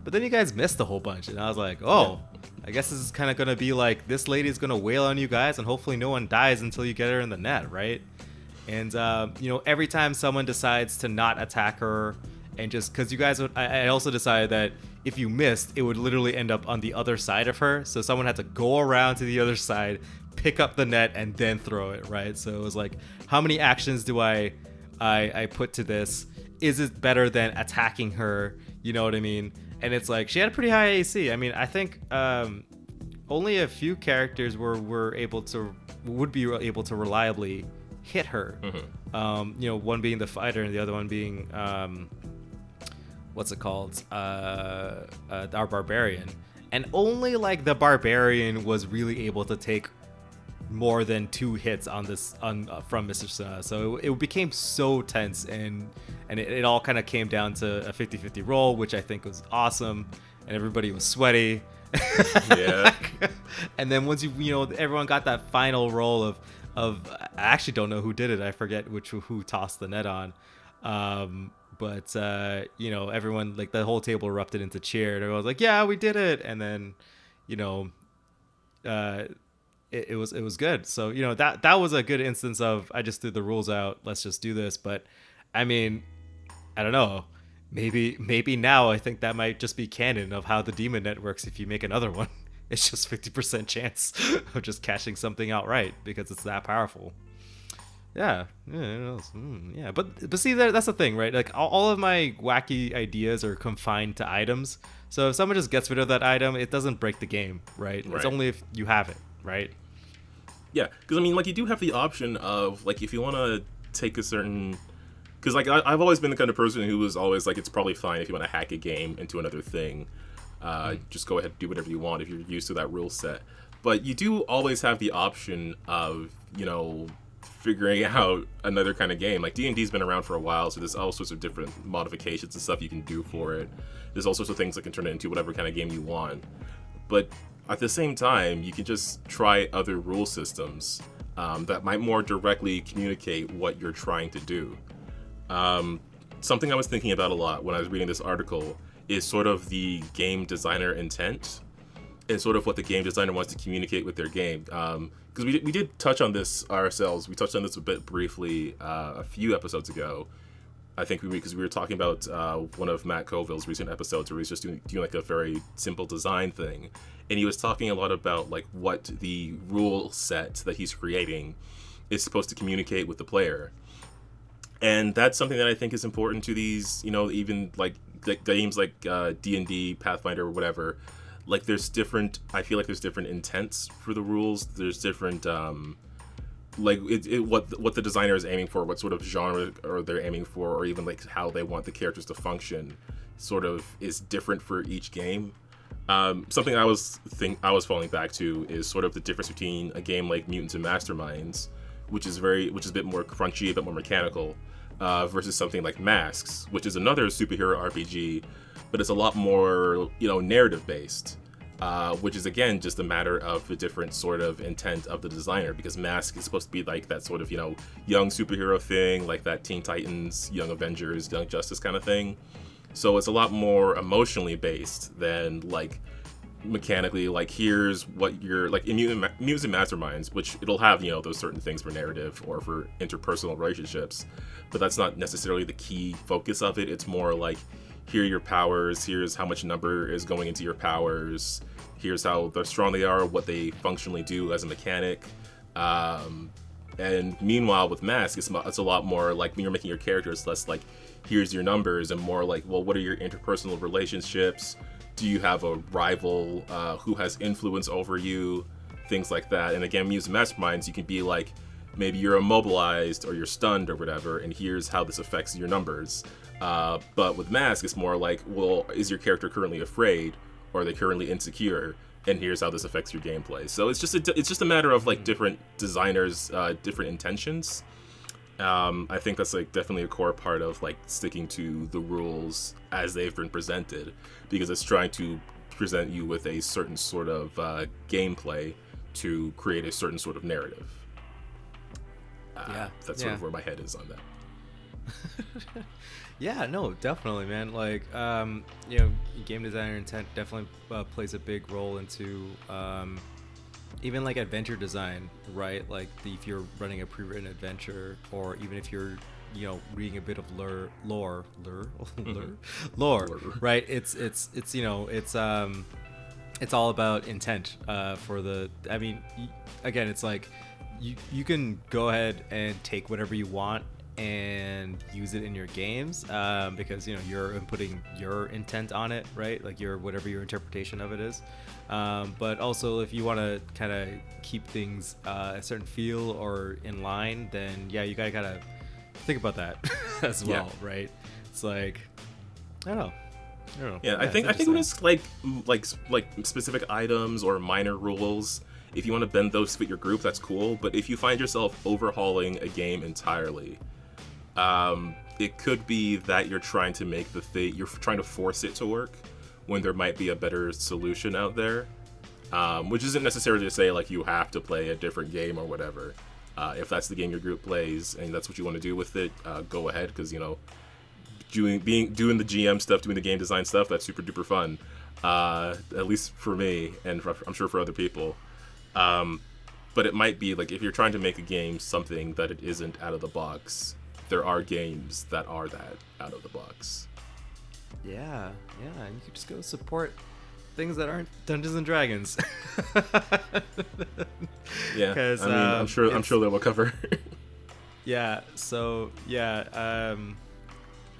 But then you guys missed a whole bunch, and I was like, oh, I guess this is kind of going to be like, this lady is going to wail on you guys, and hopefully no one dies until you get her in the net, right? And, you know, every time someone decides to not attack her, and just, because you guys, I also decided that if you missed, it would literally end up on the other side of her, so someone had to go around to the other side, pick up the net, and then throw it, right? So it was like, how many actions do I put to this? Is it better than attacking her? You know what I mean? And it's like, she had a pretty high AC. I mean, I think only a few characters would be able to reliably hit her. Mm-hmm. You know, one being the fighter and the other one being, what's it called? Our barbarian. And only like the barbarian was really able to take more than 2 hits on this from Mr. Sana. So it became so tense, and it all kind of came down to a 50-50 roll, which I think was awesome, and everybody was sweaty. Yeah. And then once you know, everyone got that final roll of I actually don't know who did it. I forget who tossed the net on. But you know, everyone, like the whole table erupted into cheer, and everyone was like, yeah, we did it. And then, you know, it was good. So, you know, that was a good instance of, I just threw the rules out, let's just do this. But I mean, I don't know, maybe now I think that might just be canon of how the demon net works if you make another one. It's just 50% chance of just catching something outright because it's that powerful. Yeah, yeah. But see, that's the thing, right? Like all of my wacky ideas are confined to items. So if someone just gets rid of that item, it doesn't break the game, right? It's only if you have it, right? Yeah, because I mean, like, you do have the option of, like, if you want to take a certain, because like I've always been the kind of person who was always like, it's probably fine if you want to hack a game into another thing. Just go ahead and do whatever you want if you're used to that rule set. But you do always have the option of, you know, figuring out another kind of game. Like, D&D's been around for a while, so there's all sorts of different modifications and stuff you can do for it. There's all sorts of things that can turn it into whatever kind of game you want. But at the same time, you can just try other rule systems that might more directly communicate what you're trying to do. Something I was thinking about a lot when I was reading this article is sort of the game designer intent and sort of what the game designer wants to communicate with their game. Because we did touch on this ourselves. We touched on this a bit briefly a few episodes ago. I think because we were talking about one of Matt Colville's recent episodes where he's just doing like a very simple design thing. And he was talking a lot about like what the rule set that he's creating is supposed to communicate with the player. And that's something that I think is important to these, you know, even like games like D&D, Pathfinder, or whatever. Like there's different, I feel like there's different intents for the rules. There's different, like what the designer is aiming for, what sort of genre or they're aiming for, or even like how they want the characters to function, sort of is different for each game. Something I was falling back to is sort of the difference between a game like Mutants and Masterminds, which is a bit more crunchy, a bit more mechanical, versus something like Masks, which is another superhero RPG, but it's a lot more, you know, narrative based, which is again just a matter of the different sort of intent of the designer, because Mask is supposed to be like that sort of, you know, young superhero thing, like that Teen Titans, Young Avengers, Young Justice kind of thing. So it's a lot more emotionally based than like mechanically, like here's what you're like in Mutants and Masterminds, which it'll have, you know, those certain things for narrative or for interpersonal relationships, but that's not necessarily the key focus of it. It's more like, here are your powers, here's how much number is going into your powers, here's how strong they are, what they functionally do as a mechanic. And meanwhile with Mask, it's a lot more like when you're making your characters, less like here's your numbers and more like, well, what are your interpersonal relationships? Do you have a rival who has influence over you? Things like that. And again, Mutants and Masterminds, you can be like, maybe you're immobilized or you're stunned or whatever, and here's how this affects your numbers. But with Mask, it's more like, well, is your character currently afraid, or are they currently insecure? And here's how this affects your gameplay. So it's just a matter of like different designers, different intentions. I think that's like definitely a core part of like sticking to the rules as they've been presented, because it's trying to present you with a certain sort of gameplay to create a certain sort of narrative. That's sort of where my head is on that. Yeah, no, definitely, man. Like, you know, game designer intent definitely plays a big role into even like adventure design, right? Like if you're running a pre-written adventure, or even if you're, you know, reading a bit of lore, right? It's you know, it's all about intent for the. I mean, again, it's like you can go ahead and take whatever you want and use it in your games, because, you know, you're inputting your intent on it, right? Like whatever your interpretation of it is. But also, if you want to kind of keep things a certain feel or in line, then yeah, you gotta think about that as well, right? It's like, I don't know. Yeah, I think when it's like specific items or minor rules, if you want to bend those to fit your group, that's cool. But if you find yourself overhauling a game entirely, it could be that you're trying to make you're trying to force it to work when there might be a better solution out there, which isn't necessarily to say like you have to play a different game or whatever. If that's the game your group plays and that's what you want to do with it, go ahead, because, you know, doing the GM stuff, doing the game design stuff, that's super duper fun, at least for me, and I'm sure for other people. But it might be like, if you're trying to make a game something that it isn't out of the box, there are games that are that out of the box. Yeah, and you could just go support things that aren't Dungeons and Dragons. Yeah, I mean, I'm sure they will cover. Yeah. So yeah,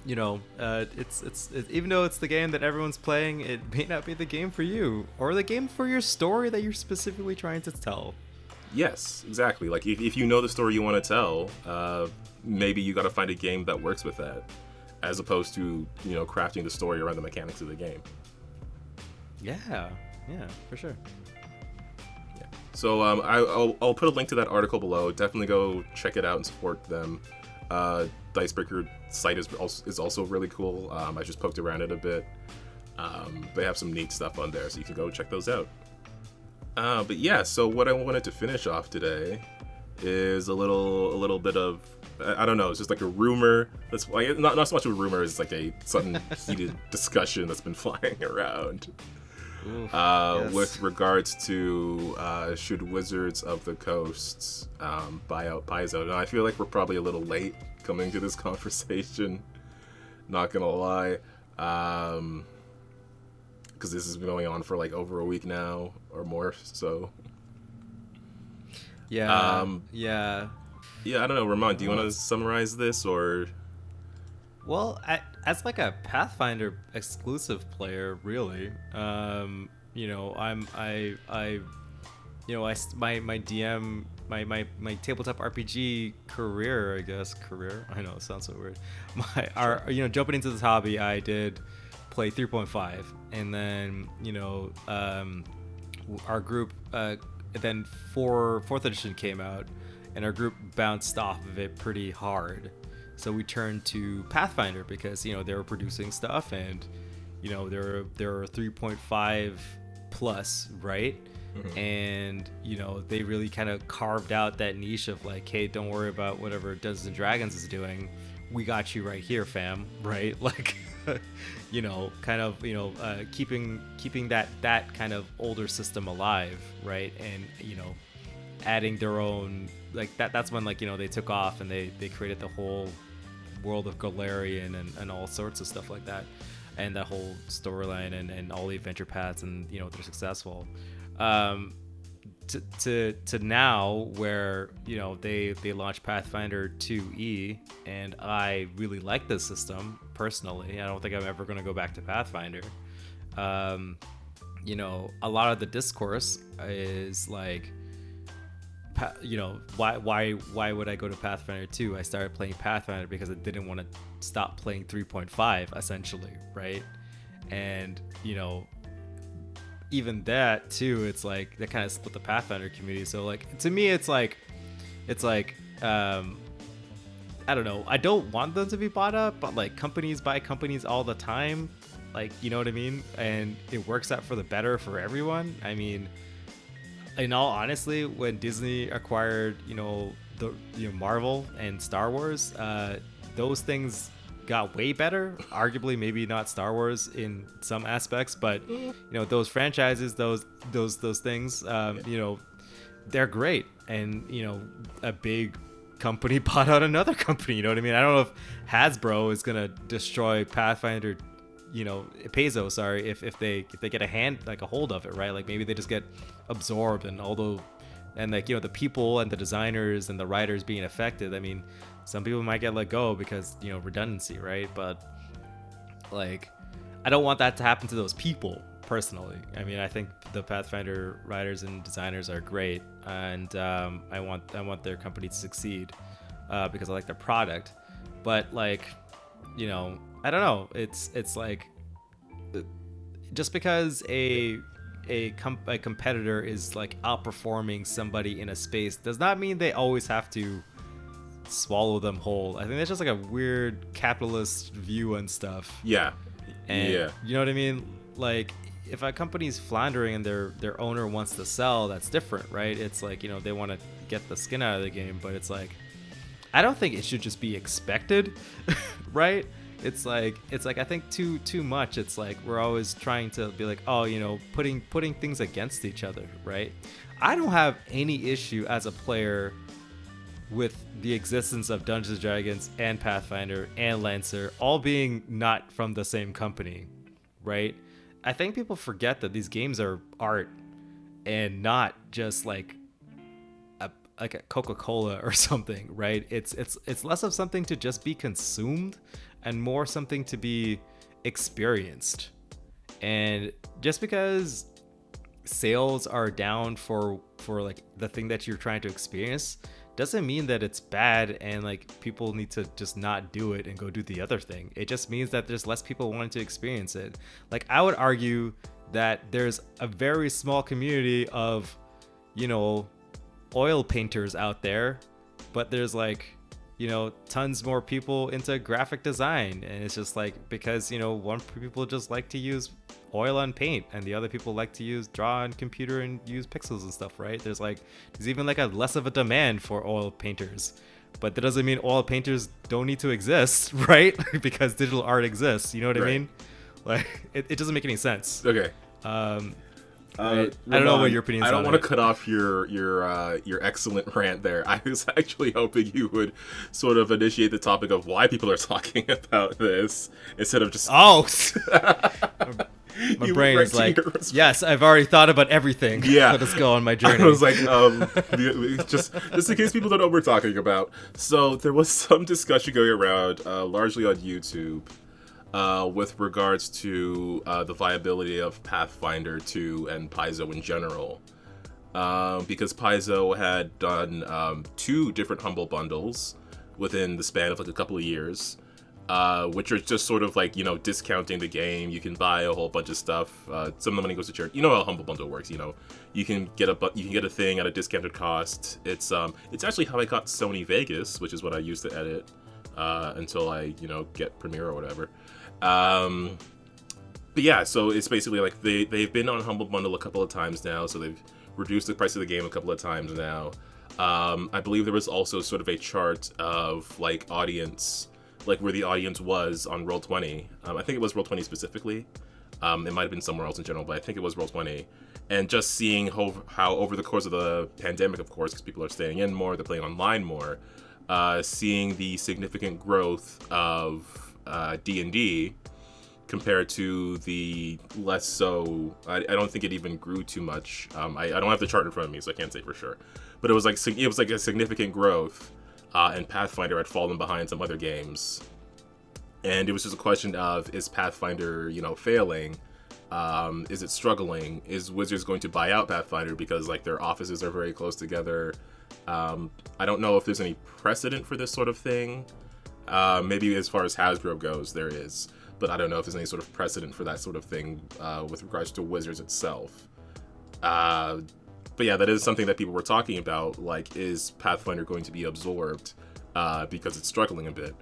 it's even though it's the game that everyone's playing, it may not be the game for you or the game for your story that you're specifically trying to tell. Yes, exactly. Like if you know the story you want to tell, maybe you got to find a game that works with that, as opposed to crafting the story around the mechanics of the game. Yeah, for sure. Yeah. So I'll put a link to that article below. Definitely go check it out and support them. Dicebreaker site is also really cool. I just poked around it a bit. They have some neat stuff on there, so you can go check those out. But yeah, so what I wanted to finish off today is a little bit of, I don't know, it's just like a rumor that's like not so much a rumor as like a sudden heated discussion that's been flying around. Oof, yes. With regards to should Wizards of the Coast buy out Paizo. Now I feel like we're probably a little late coming to this conversation, not gonna lie, because this has been going on for like over a week now or more, so yeah. I don't know, Ramon, do you want to summarize this? Or well, as like a Pathfinder exclusive player, really, my DM, my tabletop RPG career, I guess. I know it sounds so weird. Jumping into this hobby, I did play 3.5, and then our group, then 4th edition came out, and our group bounced off of it pretty hard. So we turned to Pathfinder because they were producing stuff, and there were 3.5 plus, right? Mm-hmm. And they really kind of carved out that niche of like, hey, don't worry about whatever Dungeons and Dragons is doing. We got you right here, fam. Right? Like, keeping that kind of older system alive, right? And adding their own, like that's when they took off and they created the whole world of Galarian and all sorts of stuff like that, and that whole storyline and all the adventure paths, and they're successful. To now where they launched Pathfinder 2E, and I really like this system personally. I don't think I'm ever going to go back to Pathfinder. A lot of the discourse is like, why would I go to Pathfinder 2? I started playing Pathfinder because I didn't want to stop playing 3.5, essentially, right? And even that too, it's like that kind of split the Pathfinder community. So like, to me, it's like I don't know, I don't want them to be bought up, but like, companies buy companies all the time, like, you know what I mean? And it works out for the better for everyone. I mean, in all honesty, when Disney acquired Marvel and Star Wars, those things got way better. Arguably, maybe not Star Wars in some aspects, but those franchises, those things, they're great. And a big company bought out another company. You know what I mean? I don't know if Hasbro is gonna destroy Pathfinder, Paizo, sorry, if they get a hold of it, right? Like, maybe they just get absorbed, and the people and the designers and the writers being affected. I mean, some people might get let go because redundancy, right? But like, I don't want that to happen to those people personally. I mean, I think the Pathfinder writers and designers are great, and I want their company to succeed because I like their product. But like, I don't know. It's like, just because a competitor is like outperforming somebody in a space does not mean they always have to swallow them whole. I think that's just like a weird capitalist view on stuff. Yeah. And yeah. You know what I mean? Like, if a company's floundering and their owner wants to sell, that's different, right? It's like, they want to get the skin out of the game, but it's like, I don't think it should just be expected, right? It's like I think too much. It's like we're always trying to be like, putting things against each other, right? I don't have any issue as a player with the existence of Dungeons & Dragons and Pathfinder and Lancer all being not from the same company, right? I think people forget that these games are art and not just like a Coca-Cola or something, right? It's less of something to just be consumed and more something to be experienced. And just because sales are down for like the thing that you're trying to experience doesn't mean that it's bad and like people need to just not do it and go do the other thing. It just means that there's less people wanting to experience it. Like I would argue that there's a very small community of, you know, oil painters out there, but there's like, you know, tons more people into graphic design, and it's just like because, you know, one people just like to use oil on paint and the other people like to draw on computer and use pixels and stuff, right? There's even like a less of a demand for oil painters, but that doesn't mean oil painters don't need to exist, right? Because digital art exists, you know what I mean? Like it doesn't make any sense. Okay. I don't know what your opinion is. I don't want to cut off your excellent rant there. I was actually hoping you would sort of initiate the topic of why people are talking about this instead of just my brain is like, yes, I've already thought about everything. Yeah, let us go on my journey. I was like, just in case people don't know what we're talking about. So there was some discussion going around, largely on YouTube, with regards to the viability of Pathfinder 2 and Paizo in general. Because Paizo had done 2 different Humble Bundles within the span of like a couple of years, which are just sort of like, you know, discounting the game. You can buy a whole bunch of stuff. Some of the money goes to charity. You know how Humble Bundle works. You know, you can get a thing at a discounted cost. It's actually how I got Sony Vegas, which is what I used to edit until I, you know, get Premiere or whatever. But yeah, so it's basically like they've been on Humble Bundle a couple of times now, so they've reduced the price of the game a couple of times now. I believe there was also sort of a chart of like audience, like where the audience was on Roll20. I think it was Roll20 specifically. It might have been somewhere else in general, but I think it was Roll20. And just seeing how over the course of the pandemic, of course, because people are staying in more, they're playing online more, seeing the significant growth of D&D compared to the less so. I don't think it even grew too much. I don't have the chart in front of me, so I can't say for sure. But it was like a significant growth, and Pathfinder had fallen behind some other games. And it was just a question of, is Pathfinder, you know, failing? Is it struggling? Is Wizards going to buy out Pathfinder because like their offices are very close together? I don't know if there's any precedent for this sort of thing. Maybe as far as Hasbro goes, there is, but I don't know if there's any sort of precedent for that sort of thing with regards to Wizards itself. But yeah, that is something that people were talking about. Like, is Pathfinder going to be absorbed because it's struggling a bit?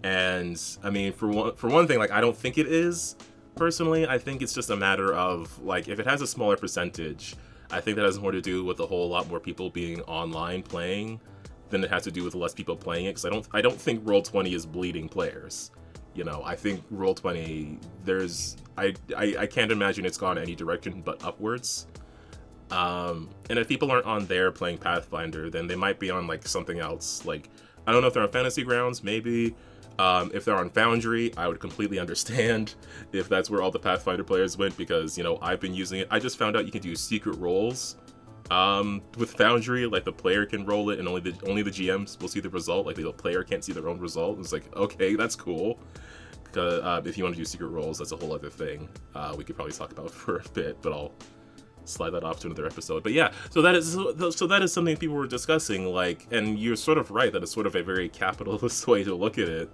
And I mean, for one thing, like I don't think it is. Personally, I think it's just a matter of like if it has a smaller percentage, I think that has more to do with a whole lot more people being online playing than it has to do with less people playing it. Because I don't think Roll20 is bleeding players. You know, I think Roll20 I can't imagine it's gone any direction but upwards. And if people aren't on there playing Pathfinder, then they might be on like something else. Like I don't know if they're on Fantasy Grounds, maybe. If they're on Foundry, I would completely understand if that's where all the Pathfinder players went, because, you know, I've been using it. I just found out you can do secret rolls with Foundry. Like the player can roll it and only the GMs will see the result. Like the player can't see their own result. It's like, okay, that's cool. If you want to do secret rolls, that's a whole other thing we could probably talk about for a bit, but I'll slide that off to another episode. But yeah, so that is something people were discussing, like, and you're sort of right that it's sort of a very capitalist way to look at it,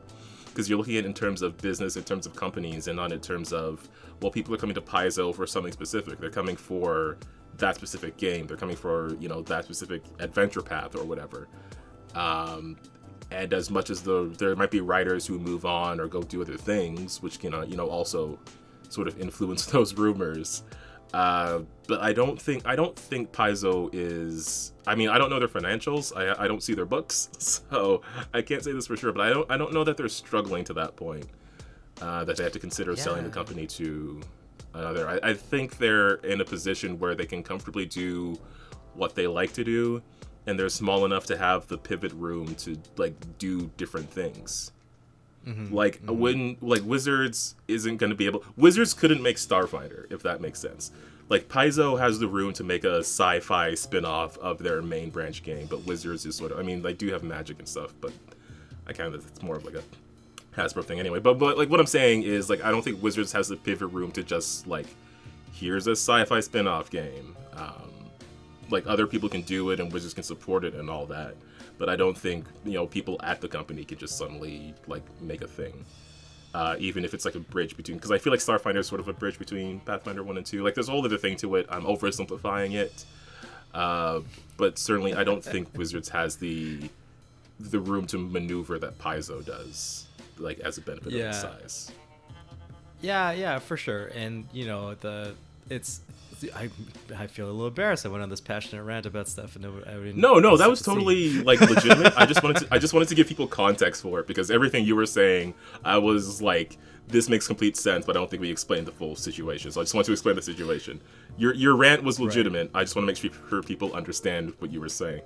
because you're looking at it in terms of business, in terms of companies, and not in terms of, well, people are coming to Paizo for something specific. They're coming for that specific game. They're coming for, you know, that specific adventure path or whatever. And as much as there might be writers who move on or go do other things, which can, you know, also sort of influence those rumors. But I don't think Paizo is. I mean, I don't know their financials. I don't see their books, so I can't say this for sure. But I don't know that they're struggling to that point that they have to consider selling the company to another. I think they're in a position where they can comfortably do what they like to do, and they're small enough to have the pivot room to like do different things. Like when Wizards isn't going to be able. Wizards couldn't make Starfinder, if that makes sense. Like Paizo has the room to make a sci-fi spin-off of their main branch game, but Wizards is sort of. I mean, they do have Magic and stuff, but it's more of like a Hasbro thing anyway. But like what I'm saying is like I don't think Wizards has the pivot room to just like here's a sci-fi spin-off game. Like other people can do it and Wizards can support it and all that. But I don't think, people at the company could just suddenly, like, make a thing. Even if it's, like, a bridge between... Because I feel like Starfinder is sort of a bridge between Pathfinder 1 and 2. Like, there's a whole other thing to it. I'm oversimplifying it. But certainly I don't think Wizards has the room to maneuver that Paizo does, like, as a benefit of its size. Yeah, for sure. And, I feel a little embarrassed. I went on this passionate rant about stuff, and I didn't. No, that was totally like legitimate. I just wanted to give people context for it because everything you were saying, I was like, this makes complete sense, but I don't think we explained the full situation. So I just want to explain the situation. Your rant was legitimate. Right. I just want to make sure people understand what you were saying.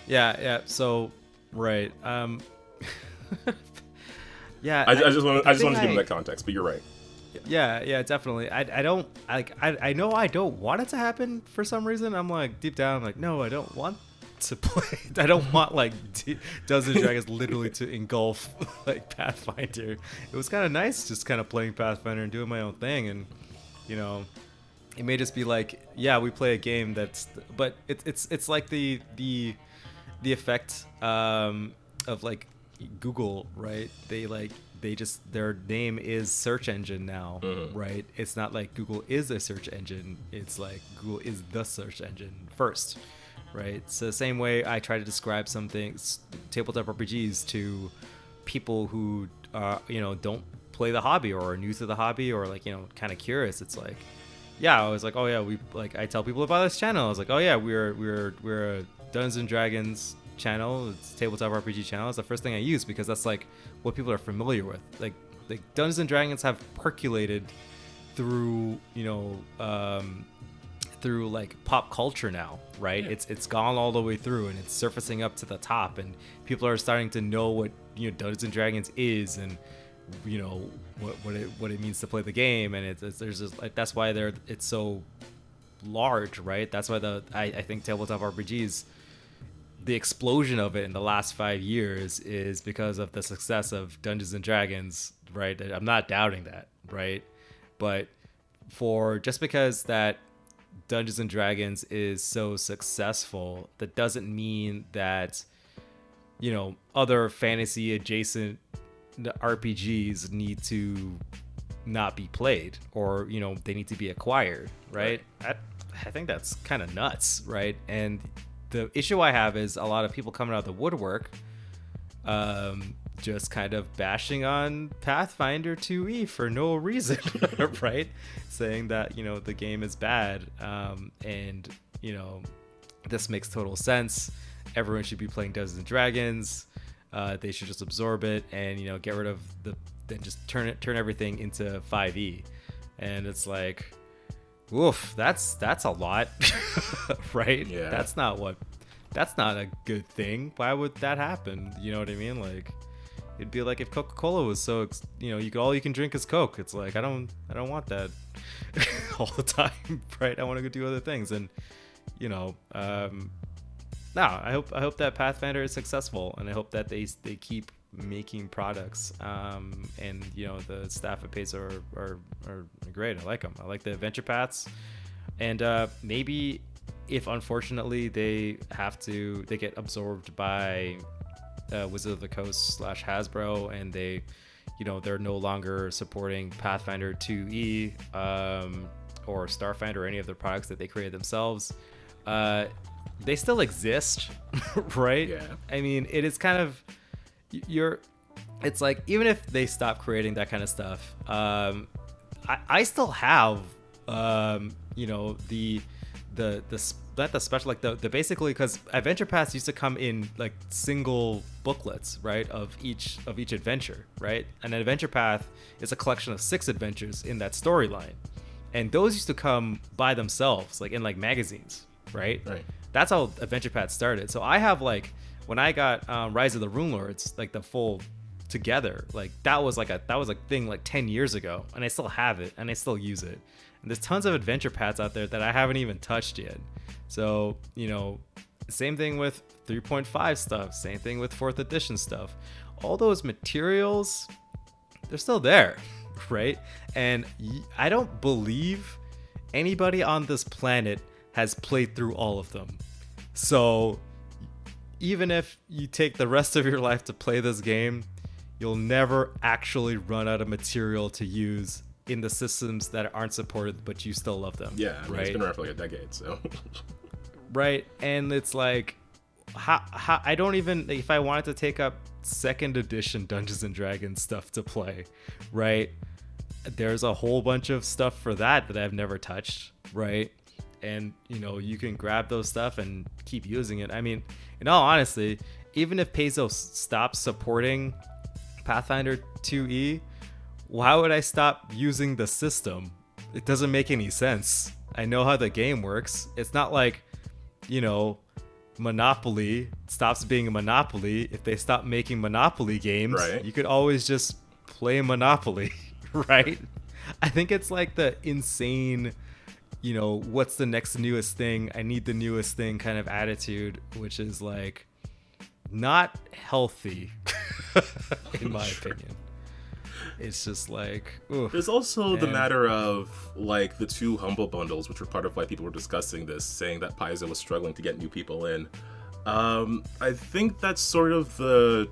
Yeah. So, right. Yeah. I just wanted to give them that context, but you're right. Yeah, definitely. I don't like. I know I don't want it to happen for some reason. I'm like deep down, I'm like, no, I don't want to play. I don't want like Dungeons and Dragons literally to engulf like Pathfinder. It was kind of nice just kind of playing Pathfinder and doing my own thing, and it may just be like, yeah, we play a game but it's like the effect of like Google, right? Their name is search engine now, right? It's not like Google is a search engine. It's like Google is the search engine first, right? So the same way I try to describe some things, tabletop RPGs, to people who, don't play the hobby or are new to the hobby or like, kind of curious. It's like, yeah, I was like, oh yeah, I tell people about this channel. I was like, oh yeah, we're a Dungeons and Dragons channel. It's a tabletop RPG channel. It's the first thing I use because that's like what people are familiar with. Like Dungeons and Dragons have percolated through through like pop culture now, right? Yeah. It's gone all the way through and it's surfacing up to the top, and people are starting to know what Dungeons and Dragons is, and what it means to play the game, and there's just like that's why it's so large, right? That's why I think tabletop RPGs, the explosion of it in the last 5 years is because of the success of Dungeons and Dragons, right? I'm not doubting that, right? But just because that Dungeons and Dragons is so successful, that doesn't mean that, other fantasy adjacent RPGs need to not be played or, they need to be acquired, right? I think that's kind of nuts, right? And the issue I have is a lot of people coming out of the woodwork, just kind of bashing on Pathfinder 2e for no reason, right? Saying that, the game is bad, and, this makes total sense. Everyone should be playing Dungeons and Dragons. They should just absorb it and, get rid of then just turn everything into 5e. And it's like, oof, that's a lot, right? Yeah. That's not a good thing. Why would that happen? You know what I mean? Like, it'd be like if Coca-Cola was so, all you can drink is Coke. It's like, I don't want that all the time, right? I want to go do other things. And, I hope that Pathfinder is successful, and I hope that they keep making products, and the staff at Paizo are great. I like them. I like the adventure paths, and maybe if unfortunately they get absorbed by Wizard of the Coast / Hasbro, and they're no longer supporting Pathfinder 2e or Starfinder or any of the products that they created themselves, they still exist, right? Yeah. I mean, it is kind of it's like, even if they stop creating that kind of stuff, I still have the special, like the basically, because adventure paths used to come in like single booklets, right, of each adventure, right? And an adventure path is a collection of 6 adventures in that storyline, and those used to come by themselves, like in like magazines, right? That's how adventure paths started. So I have, like, when I got Rise of the Runelords, like the full together. Like that was a thing like 10 years ago, and I still have it and I still use it. And there's tons of adventure paths out there that I haven't even touched yet. So, same thing with 3.5 stuff, same thing with 4th edition stuff. All those materials, they're still there, right? And I don't believe anybody on this planet has played through all of them. So even if you take the rest of your life to play this game, you'll never actually run out of material to use in the systems that aren't supported, but you still love them. Yeah, right? It's been around for like a decade, so. Right, and it's like, how I don't even, if I wanted to take up 2nd edition Dungeons and Dragons stuff to play, right? There's a whole bunch of stuff for that I've never touched, right? And you can grab those stuff and keep using it. I mean, in all honesty, even if Paizo stops supporting Pathfinder 2E, why would I stop using the system? It doesn't make any sense. I know how the game works. It's not like, Monopoly stops being a Monopoly. If they stop making Monopoly games, right, you could always just play Monopoly, right? I think it's like the insane, what's the next newest thing? I need the newest thing kind of attitude, which is like not healthy, in my opinion. It's just like, oof. There's also the matter of like the 2 humble bundles, which were part of why people were discussing this, saying that Paizo was struggling to get new people in. I think that's sort of the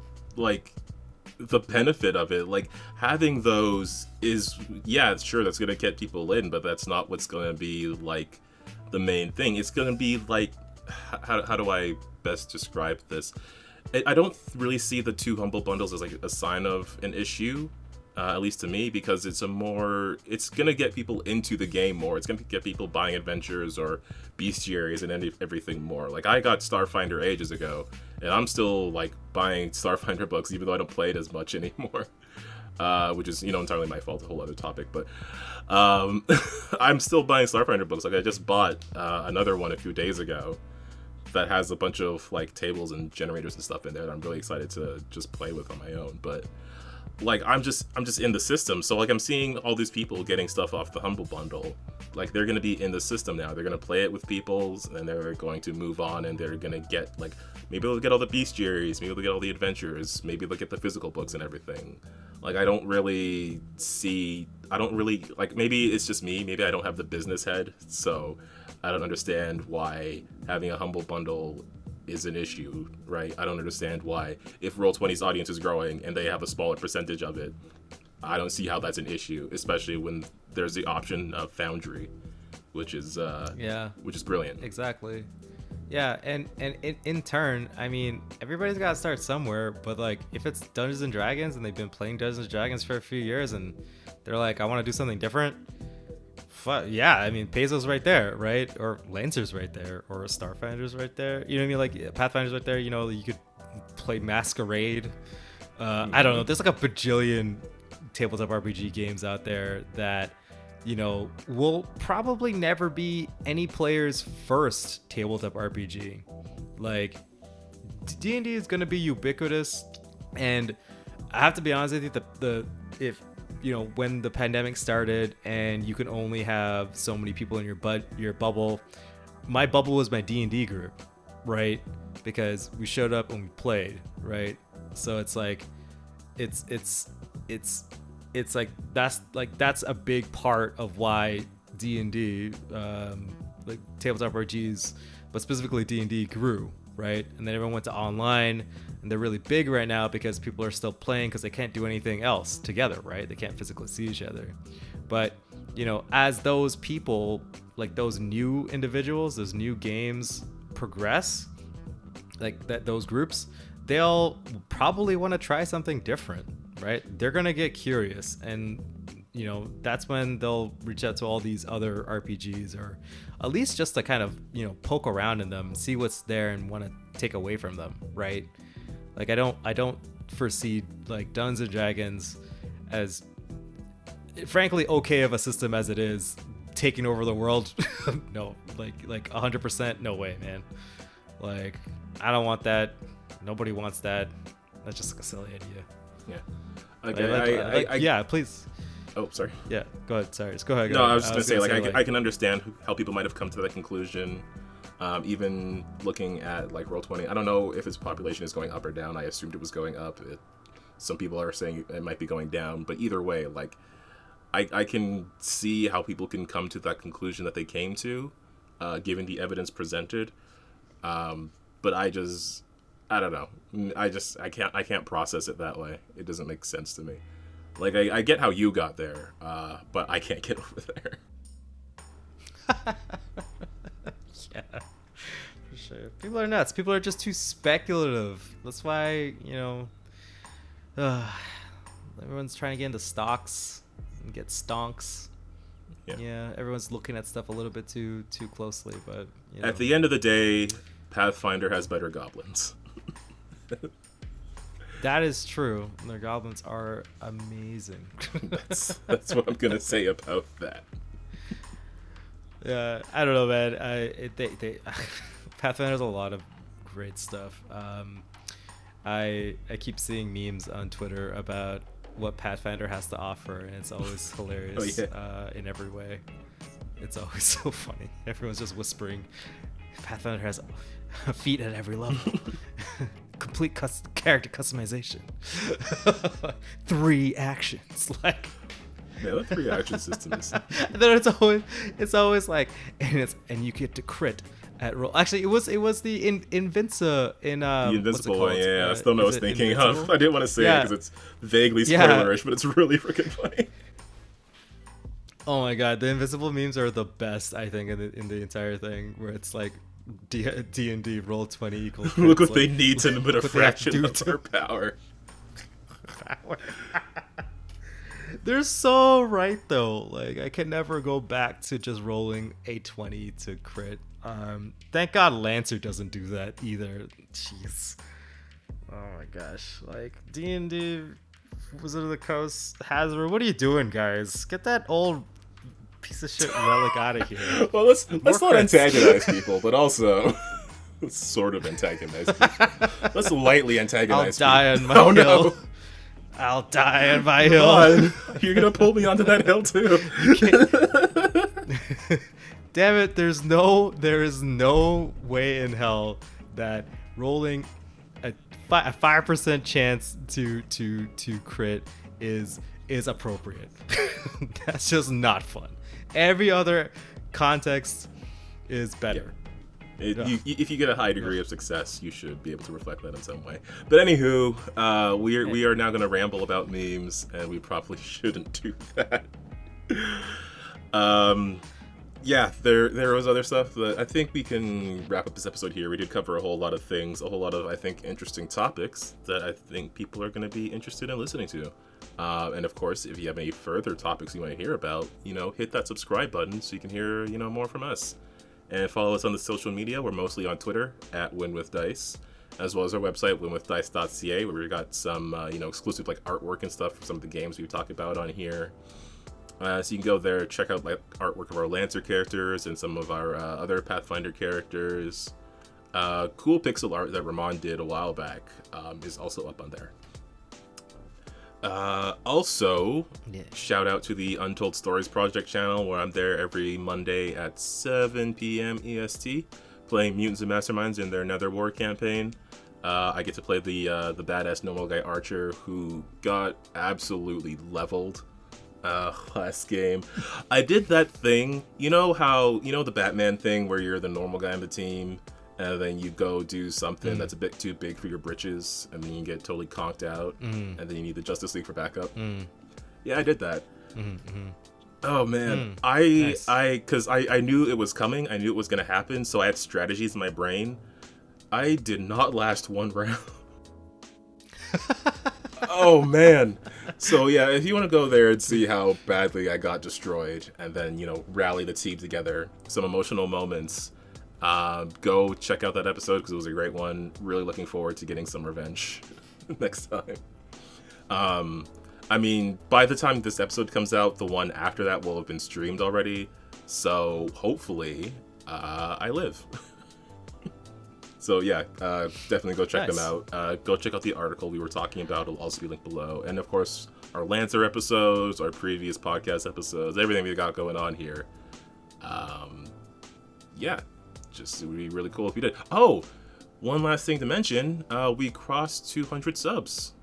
benefit of it. Like having those is, yeah, sure, that's gonna get people in, but that's not what's gonna be like the main thing. It's gonna be like, how do I best describe this? I don't really see the 2 humble bundles as like a sign of an issue. At least to me, because it's gonna get people into the game more. It's gonna get people buying adventures or bestiaries and everything more. Like I got Starfinder ages ago, and I'm still like buying Starfinder books even though I don't play it as much anymore. Which is entirely my fault, a whole other topic. But I'm still buying Starfinder books. Like I just bought another one a few days ago that has a bunch of like tables and generators and stuff in there that I'm really excited to just play with on my own. But like I'm just in the system, so like I'm seeing all these people getting stuff off the humble bundle. Like they're gonna be in the system now. They're gonna play it with peoples, and they're going to move on, and they're gonna get like, maybe they'll get all the bestiaries, maybe they'll get all the adventures, maybe they'll get the physical books and everything. Like I don't really like, maybe it's just me, maybe I don't have the business head, so I don't understand why having a humble bundle is an issue, right? I don't understand why, if Roll20's audience is growing and they have a smaller percentage of it, I don't see how that's an issue, especially when there's the option of Foundry, which is brilliant. Exactly. Yeah, and in turn, I mean, everybody's got to start somewhere, but like if it's Dungeons and Dragons and they've been playing Dungeons and Dragons for a few years and they're like, I want to do something different, yeah, I mean, Paizo's right there, right? Or Lancer's right there, or Starfinder's right there. You know what I mean? Like Pathfinder's right there. You could play Masquerade. I don't know. There's like a bajillion tabletop RPG games out there that will probably never be any player's first tabletop RPG. Like D&D is gonna be ubiquitous, and I have to be honest with you, when the pandemic started and you can only have so many people in your bubble, my bubble was my D&D group, right? Because we showed up and we played, right? So it's like, it's like that's a big part of why D&D, like tabletop RPGs, but specifically D&D grew, right? And then everyone went to online, and they're really big right now because people are still playing because they can't do anything else together, right? They can't physically see each other. But as those people, like those new individuals, those new games progress, like those groups, they'll probably want to try something different, right? They're gonna get curious, and that's when they'll reach out to all these other RPGs, or at least just to kind of poke around in them, see what's there, and want to take away from them, right? Like I don't foresee like Dungeons and Dragons as, frankly, okay of a system as it is, taking over the world. No, like 100%, no way, man. Like I don't want that. Nobody wants that. That's just like a silly idea. Yeah. Okay. Yeah, please. Oh, sorry. Yeah, go ahead. Sorry, just go ahead. No, I was just gonna say, like, I can understand how people might have come to that conclusion. Even looking at like Roll20, I don't know if its population is going up or down. I assumed it was going up. Some people are saying it might be going down, but either way, like, I can see how people can come to that conclusion that they came to, given the evidence presented. But I don't know. I can't process it that way. It doesn't make sense to me. Like, I get how you got there, but I can't get over there. Yeah, for sure. People are nuts. People are just too speculative. That's why, everyone's trying to get into stocks and get stonks. Yeah, everyone's looking at stuff a little bit too closely, but at the end of the day, Pathfinder has better goblins. That is true. Their goblins are amazing. That's what I'm gonna say about that. Yeah, I don't know, man. Pathfinder has a lot of great stuff. I keep seeing memes on Twitter about what Pathfinder has to offer, and it's always hilarious. In every way. It's always so funny. Everyone's just whispering. Pathfinder has a feat at every level. Complete character customization. 3 actions. Like, yeah, that 3 action system is. And then it's always like, and you get to crit at roll. Actually, it was the Invincible in the Invincible one. Yeah, that's the one I was thinking of. I didn't want to say it because it's vaguely spoilerish, but it's really freaking funny. Oh my god, the Invincible memes are the best, I think, in the entire thing, where it's like D&D Roll20 equals. Look what they need to put a fraction of our power. They're so right though. Like, I can never go back to just rolling a 20 to crit. Thank God Lancer doesn't do that either. Jeez. Oh my gosh. Like, D&D Wizard of the Coast, Hasbro, what are you doing, guys? Get that old piece of shit relic out of here. Well, let's not antagonize people, but also sort of antagonize people. Let's lightly antagonize people. I'll die on my hill. No. I'll die on my hill. You're gonna pull me onto that hill too. Damn it! There is no way in hell that rolling a 5% chance to crit is appropriate. That's just not fun. Every other context is better. If you get a high degree of success, you should be able to reflect that in some way. But anywho, we are now going to ramble about memes, and we probably shouldn't do that. Yeah, there was other stuff, but I think we can wrap up this episode here. We did cover a whole lot of things, a whole lot of, I think, interesting topics that I think people are going to be interested in listening to. And of course, if you have any further topics you want to hear about, hit that subscribe button so you can hear, more from us. And follow us on the social media. We're mostly on Twitter at WinWithDice, as well as our website, winwithdice.ca, where we got some, exclusive like artwork and stuff for some of the games we talk about on here. So you can go there, check out like artwork of our Lancer characters and some of our other Pathfinder characters. Cool pixel art that Ramon did a while back is also up on there. Also, shout out to the Untold Stories Project channel, where I'm there every Monday at 7 p.m. EST, playing Mutants and Masterminds in their Nether War campaign. I get to play the badass normal guy Archer, who got absolutely leveled last game. I did that thing, how the Batman thing where you're the normal guy on the team, and then you go do something that's a bit too big for your britches, and then you get totally conked out, and then you need the Justice League for backup. Yeah, I did that. Oh man, nice. Because I knew it was coming, I knew it was gonna happen, so I had strategies in my brain. I did not last one round. Oh man. So yeah, if you want to go there and see how badly I got destroyed, and then rally the team together, some emotional moments, go check out that episode because it was a great one. Really looking forward to getting some revenge next time. I mean, by the time this episode comes out, the one after that will have been streamed already, so hopefully I live. So yeah, definitely go check Nice. them out. Go check out the article we were talking about. It'll also be linked below. And of course, our Lancer episodes, our previous podcast episodes, everything we got going on here. Yeah, just it would be really cool if you did. Oh, one last thing to mention. We crossed 200 subs.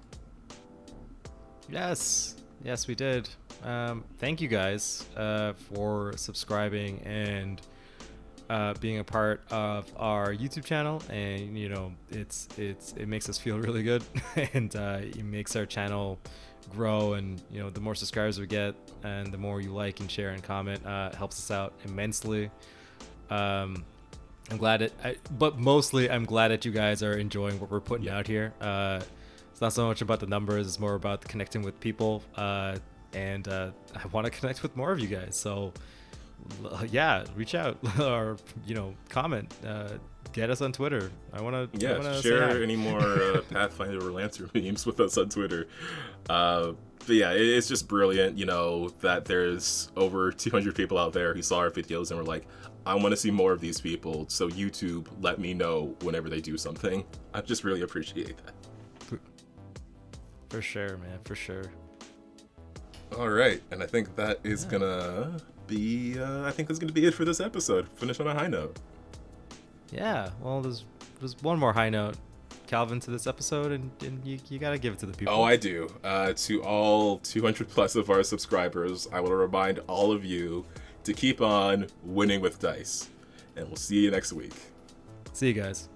Yes, we did. Thank you guys for subscribing and being a part of our YouTube channel, and it makes us feel really good, and it makes our channel grow, and the more subscribers we get and the more you like and share and comment, helps us out immensely. I'm glad but mostly I'm glad that you guys are enjoying what we're putting out here. It's not so much about the numbers, it's more about connecting with people, and I want to connect with more of you guys, so yeah, reach out or comment, get us on Twitter. I want to share any more Pathfinder or Lancer memes with us on Twitter. But yeah, it's just brilliant, that there's over 200 people out there who saw our videos and were like, I want to see more of these people, so YouTube, let me know whenever they do something. I just really appreciate that. For sure, man, for sure. All right, and I think that is gonna be it for this episode. Finish on a high note. Yeah, well, there's one more high note, Calvin, to this episode, and you gotta give it to the people. Oh, I do. To all 200 plus of our subscribers, I want to remind all of you to keep on winning with dice. And we'll see you next week. See you guys.